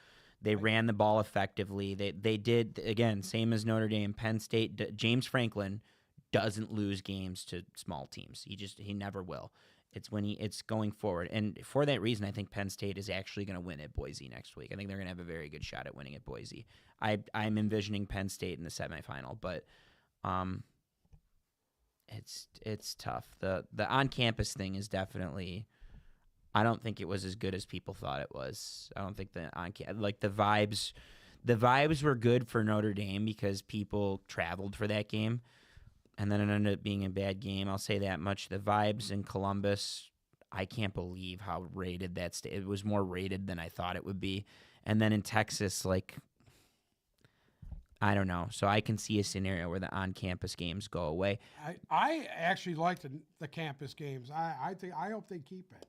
They ran the ball effectively. They did, again, same as Notre Dame. Penn State, James Franklin doesn't lose games to small teams. He never will. It's when it's going forward. And for that reason, I think Penn State is actually going to win at Boise next week. I think they're going to have a very good shot at winning at Boise. I'm envisioning Penn State in the semifinal, but it's tough. The on-campus thing is definitely, I don't think it was as good as people thought it was. I don't think the vibes were good for Notre Dame because people traveled for that game, and then it ended up being a bad game. I'll say that much. The vibes in Columbus, I can't believe how rated it was more rated than I thought it would be. And then in Texas, I don't know. So I can see a scenario where the on-campus games go away.
I actually like the campus games. I hope they keep it.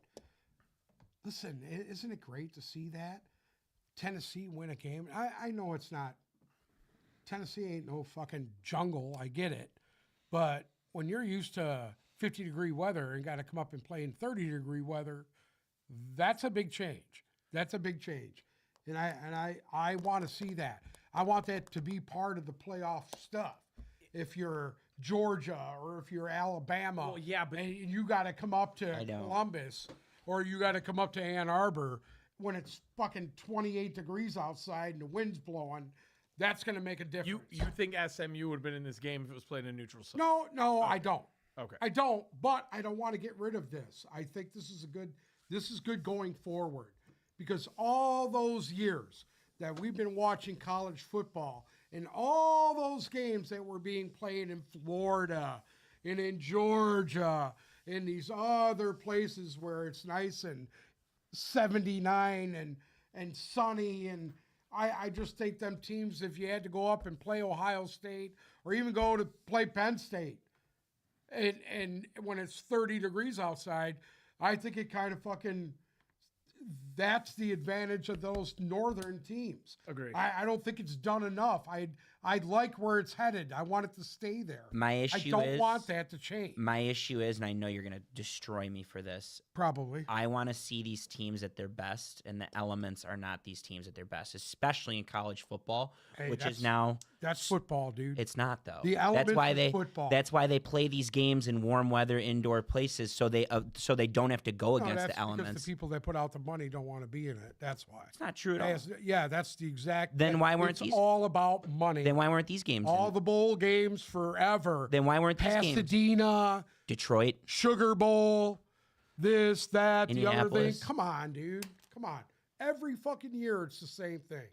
Listen, isn't it great to see that Tennessee win a game? I know it's not. Tennessee ain't no fucking jungle. I get it, but when you're used to 50-degree weather and got to come up and play in 30-degree weather, that's a big change. That's a big change, and I want to see that. I want that to be part of the playoff stuff. If you're Georgia or if you're Alabama,
Well, yeah, but
and you got to come up to
I know.
Columbus or you got to come up to Ann Arbor when it's fucking 28 degrees outside and the wind's blowing, that's going to make a difference.
you think SMU would have been in this game if it was played in a neutral site?
No, I don't.
Okay.
I don't, but I don't want to get rid of this. I think this is good going forward because all those years that we've been watching college football and all those games that were being played in Florida and in Georgia and these other places where it's nice and 79 and sunny, and I just think them teams, if you had to go up and play Ohio State or even go to play Penn State and when it's 30 degrees outside, I think it kind of fucking, that's the advantage of those northern teams.
Agreed.
I don't think it's done enough. I like where it's headed. I want it to stay there.
My issue
I don't
is,
want that to change.
My issue is, and I know you're going to destroy me for this,
Probably.
I want to see these teams at their best, and the elements are not these teams at their best, especially in college football,
Hey,
which
that's-
is now.
That's football, dude.
It's not though.
The elements
that's why
of
they.
football.
That's why they play these games in warm weather, indoor places, so they don't have to go
No,
against
that's
the elements.
because the people that put out the money don't want to be in it. That's why.
It's not true at all.
Yeah, that's the exact.
Then why weren't
it's
these-
all about money?
Then why weren't these games?
all
in
the bowl games forever.
Then why weren't these games?
Pasadena,
Detroit.
Sugar Bowl, this, that, the other thing.
Indianapolis.
Come on, dude. Come on. Every fucking year it's the same thing.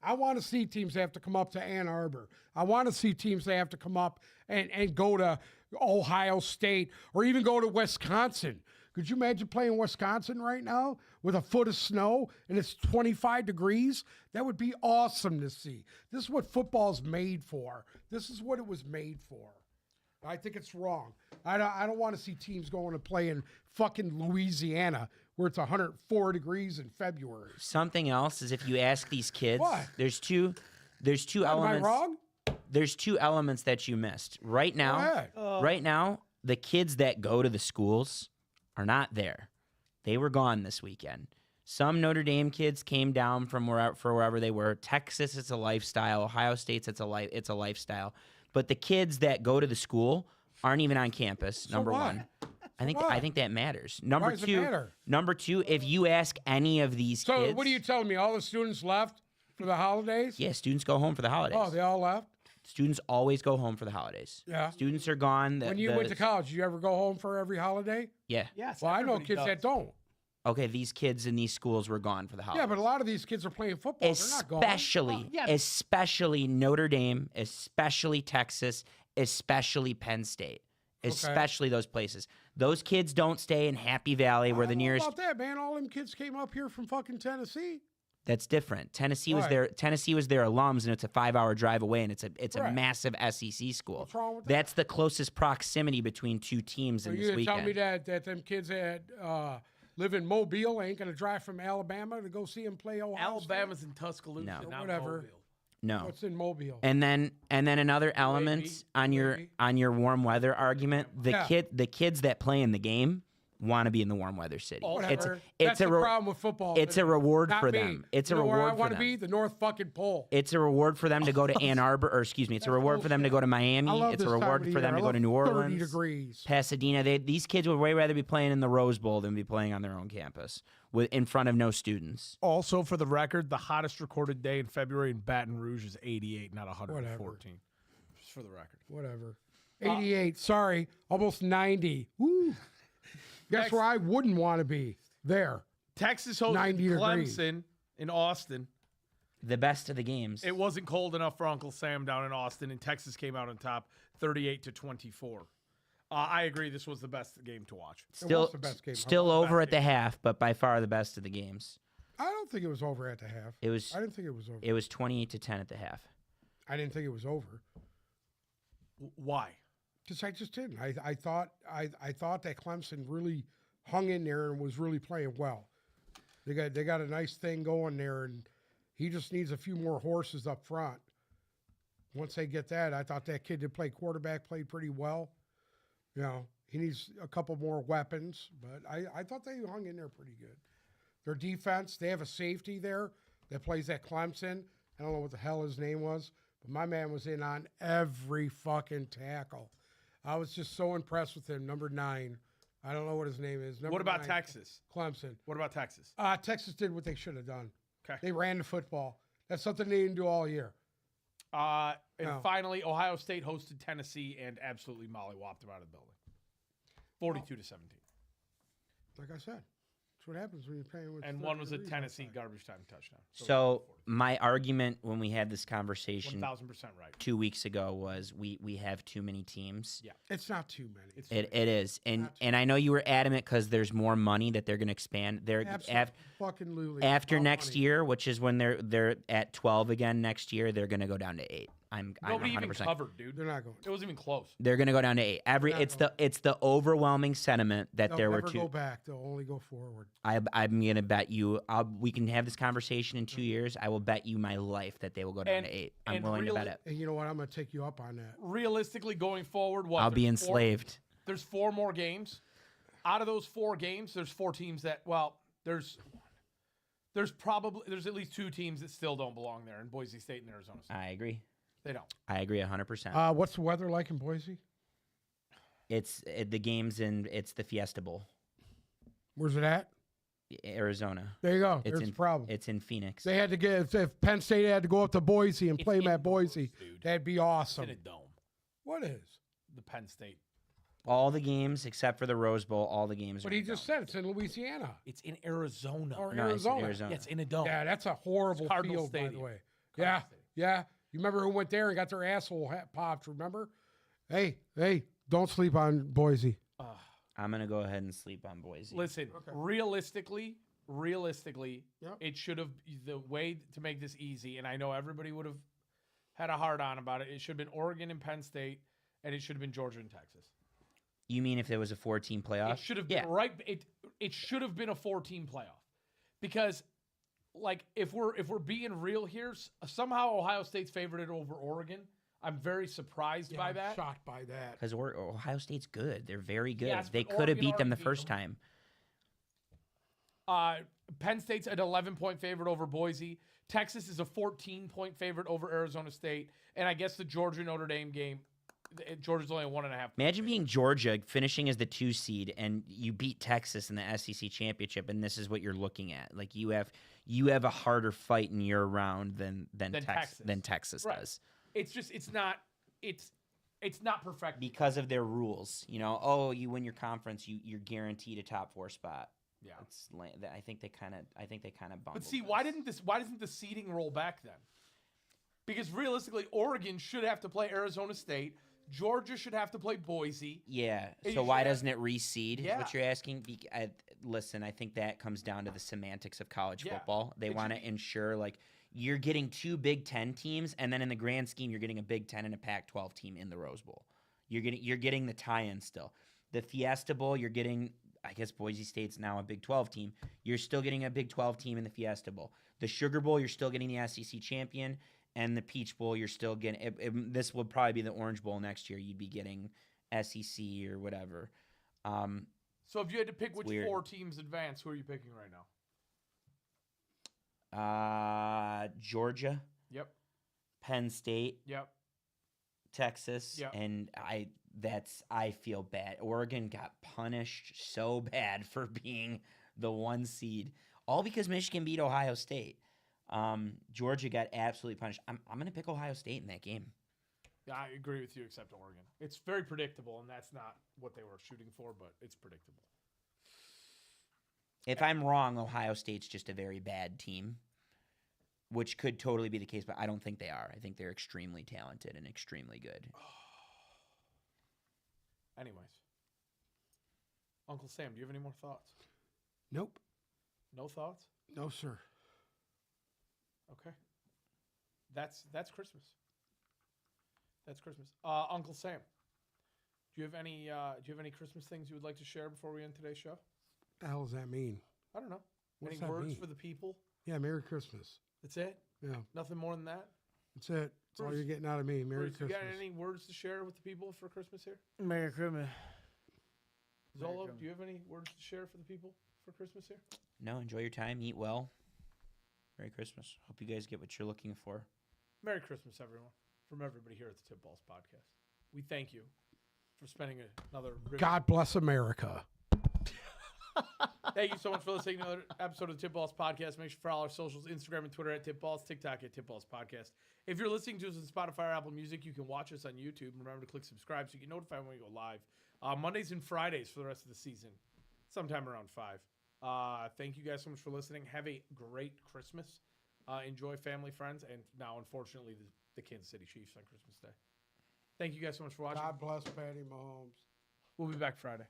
I want to see teams that have to come up to Ann Arbor. I want to see teams that have to come up and go to Ohio State or even go to Wisconsin. Could you imagine playing Wisconsin right now with a foot of snow and it's 25 degrees? That would be awesome to see. This is what football's made for. This is what it was made for. I think it's wrong. I don't want to see teams going to play in fucking Louisiana where it's 104 degrees in February.
Something else is if you ask these kids,
What?
there's two
Am I
elements.
wrong?
There's two elements that you missed. Right now,
ahead.
right now, the kids that go to the schools are not there. They were gone this weekend. Some Notre Dame kids came down from wherever they were. Texas, it's a lifestyle. Ohio State's it's a lifestyle. But the kids that go to the school aren't even on campus. Number
what?
one, I
what?
think that matters.
Why does it matter?
Number two, if you ask any of these
So
kids,
what are you telling me? All the students left for the holidays?
yeah, students go home for the holidays.
Oh, they all left?
Students always go home for the holidays.
Yeah.
Students are gone.
When you went to college, did you ever go home for every holiday?
Yeah.
Yes.
Well, I know
everybody
kids
does.
that don't.
Okay, these kids in these schools were gone for the holidays.
Yeah, but a lot of these kids are playing football. They're not going.
Especially Notre Dame, especially Texas, especially Penn State. especially those places. Those kids don't stay in Happy Valley where
I
the
don't know
nearest.
about that, man. All them kids came up here from fucking Tennessee.
That's different. Tennessee was
Right.
their alums, and it's a 5-hour drive away, and it's a
Right.
massive SEC school.
What's wrong with that?
That's the closest proximity between two teams
So
in
you
this
gonna tell me
weekend.
that them kids that live in Mobile ain't gonna drive from Alabama to go see him play Ohio State?
Alabama's in Tuscaloosa,
No.
not
Whatever.
Mobile.
No.
What's in Mobile?
And then another element
Maybe.
on your warm weather argument,
Yeah.
the kids that play in the game want to be in the warm weather city.
Whatever.
It's
That's
a
the
re-
problem with football.
it's a reward
Not
for
me.
them. It's
You
a
know where I
reward for
want to
them.
be? The North fucking Pole.
It's a reward for them to go to Ann Arbor, or excuse me, it's a reward for them to go to Miami.
I love
It's a
this time
reward
of
for
the
them
year.
to
I
go to
love
New
30
Orleans,
degrees.
Pasadena. These kids would way rather be playing in the Rose Bowl than be playing on their own campus in front of no students.
Also, for the record, the hottest recorded day in February in Baton Rouge is 88, not 114. Just for the record.
Whatever. 88. Sorry. Almost 90. Woo. Guess
Next.
where I wouldn't want to be? There.
Texas hosted
90 degrees.
Clemson in Austin.
The best of the games.
It wasn't cold enough for Uncle Sam down in Austin, and Texas came out on top, 38-24. I agree. This was the best game to watch.
still
the best game.
still over at the half, but by far the best of the games.
I don't think it was over at the half.
It was
I didn't think it was over.
it was 28-10 at the half.
I didn't think it was over.
Why?
Because I just didn't. I thought that Clemson really hung in there and was really playing well. They got a nice thing going there, and he just needs a few more horses up front. Once they get that, I thought that kid that played quarterback played pretty well. You know, he needs a couple more weapons, but I thought they hung in there pretty good. Their defense, they have a safety there that plays at Clemson. I don't know what the hell his name was, but my man was in on every fucking tackle. I was just so impressed with him, number 9. I don't know what his name is. Number
What about
9,
Texas?
Clemson.
What about Texas?
Texas did what they should have done.
Okay.
They ran the football. That's something they didn't do all year.
And
No.
finally, Ohio State hosted Tennessee and absolutely mollywopped them out of the building. 42-17.
Like I said, that's what happens when you're playing with.
And
30
one was a
degrees
Tennessee
outside.
garbage time touchdown.
So my argument when we had this conversation
1,000% right.
2 weeks ago was we have too many teams.
Yeah.
It's not too many.
It's
It is, and
Not too
and I know you were adamant because there's more money that they're going to expand. They're
Fucking
after next year, which is when they're at 12 again next year, they're going to go down to 8. I'm
Nobody
100%.
even covered, dude.
They're not going.
It wasn't even close.
They're going to go down to 8.
not
It's the overwhelming sentiment that
They'll
there were
never
two.
go back. They'll only go forward.
I'm going to bet you. We can have this conversation in 2 years. I will bet you my life that they will go down
And-
to 8. I'm
and
willing to bet
really-
it.
And you know what? I'm going to take you up on that.
Realistically, going forward, what?
I'll be
there's
enslaved.
There's 4 more games. Out of those 4 games, there's 4 teams that, well, there's at least 2 teams that still don't belong there in Boise State and Arizona State.
I agree.
They don't.
I agree 100%.
What's the weather like in Boise?
It's the games and it's the Fiesta Bowl,
Where's it at?
Arizona.
There you go.
It's
There's
in
the problem.
It's in Phoenix.
They had to get if Penn State had to go up to Boise and
It's
play them at
indoors,
Boise.
dude.
That'd be
It's
awesome.
in a dome.
What is?
The Penn State.
All the games except for the Rose Bowl. All the games.
But
are
he
in
just
dome.
said it's in Louisiana
It's in Arizona.
or
No, it's in
Arizona.
Arizona.
Yeah, it's in a dome.
Yeah, that's a horrible
Cardinal
field, by
Stadium.
the way.
Cardinal
Yeah,
Stadium.
yeah. You remember who went there and got their asshole popped? Remember? Hey, don't sleep on Boise.
I'm gonna go ahead and sleep on Boise.
Listen,
Okay.
realistically,
Yep.
it should have the way to make this easy, and I know everybody would have had a hard on about it. It should have been Oregon and Penn State, and it should have been Georgia and Texas.
You mean if there was a 4-team playoff?
It should have been right. It should have been a 4-team playoff, because, like, if we're being real here, somehow Ohio State's favored it over Oregon. I'm very surprised by
I'm
that.
shocked by that.
Because Ohio State's good. They're very good.
Yes,
they
but
could have
Oregon
beat them the
already beat
first
them.
time.
Penn State's an 11-point favorite over Boise. Texas is a 14-point favorite over Arizona State, and I guess the Georgia Notre Dame game, Georgia's only a 1.5.
Imagine being Georgia, finishing as the 2 seed, and you beat Texas in the SEC championship, and this is what you're looking at. Like you have a harder fight in your round than Texas
Right.
does.
It's just it's not perfect.
Because of their rules. You know, you win your conference, you're guaranteed a top 4 spot.
Yeah.
It's I think they kind of
But see, why doesn't the seeding roll back then? Because realistically, Oregon should have to play Arizona State. Georgia should have to play Boise.
Yeah.
And
So
you
why
should have-
doesn't it reseed? Is
Yeah.
what you're asking? Listen, I think that comes down to the semantics of college
Yeah.
football. They
It should
want to
be-
ensure like you're getting 2 Big Ten teams, and then in the grand scheme, you're getting a Big Ten and a Pac-12 team in the Rose Bowl. You're getting the tie-in still. The Fiesta Bowl, you're getting. I guess Boise State's now a Big 12 team. You're still getting a Big 12 team in the Fiesta Bowl. The Sugar Bowl, you're still getting the SEC champion, and the Peach Bowl, you're still getting. This would probably be the Orange Bowl next year. You'd be getting SEC or whatever.
So if you had to pick which
weird.
4 teams advance, who are you picking right now?
Georgia,
Yep.
Penn State,
Yep.
Texas,
Yep.
and I feel bad. Oregon got punished so bad for being the 1 seed, all because Michigan beat Ohio State. Georgia got absolutely punished. I'm going to pick Ohio State in that game.
Yeah, I agree with you, except Oregon. It's very predictable, and that's not what they were shooting for, but it's predictable.
If I'm wrong, Ohio State's just a very bad team, which could totally be the case, but I don't think they are. I think they're extremely talented and extremely good.
Anyways. Uncle Sam, do you have any more thoughts?
Nope.
No thoughts?
No, sir.
Okay. That's Christmas. That's Christmas. Uncle Sam, do you have any Christmas things you would like to share before we end today's show?
What the hell does that mean?
I don't know.
What's
Any
that
words
mean?
for the people?
Yeah, Merry Christmas.
That's it?
Yeah,
Nothing more than that?
that's it. That's all
Bruce,
you're getting out of me. Merry
Bruce, you
Christmas.
got any words to share with the people for Christmas here?
Merry Christmas. Merry
Zolo,
Christmas.
do you have any words to share for the people for Christmas here?
No, enjoy your time. Eat well. Merry Christmas. Hope you guys get what you're looking for.
Merry Christmas, everyone. From everybody here at the Tip Balls Podcast. We thank you for spending another...
God bless America.
Thank you so much for listening to another episode of the Tip Balls Podcast. Make sure to follow our socials, Instagram and Twitter at Tip Balls, TikTok at Tip Balls Podcast. If you're listening to us on Spotify or Apple Music, you can watch us on YouTube. Remember to click subscribe so you get notified when we go live. Mondays and Fridays for the rest of the season, sometime around 5. Thank you guys so much for listening. Have a great Christmas. Enjoy family, friends, and now, unfortunately, the Kansas City Chiefs on Christmas Day. Thank you guys so much for watching.
God bless Patty Mahomes.
We'll be back Friday.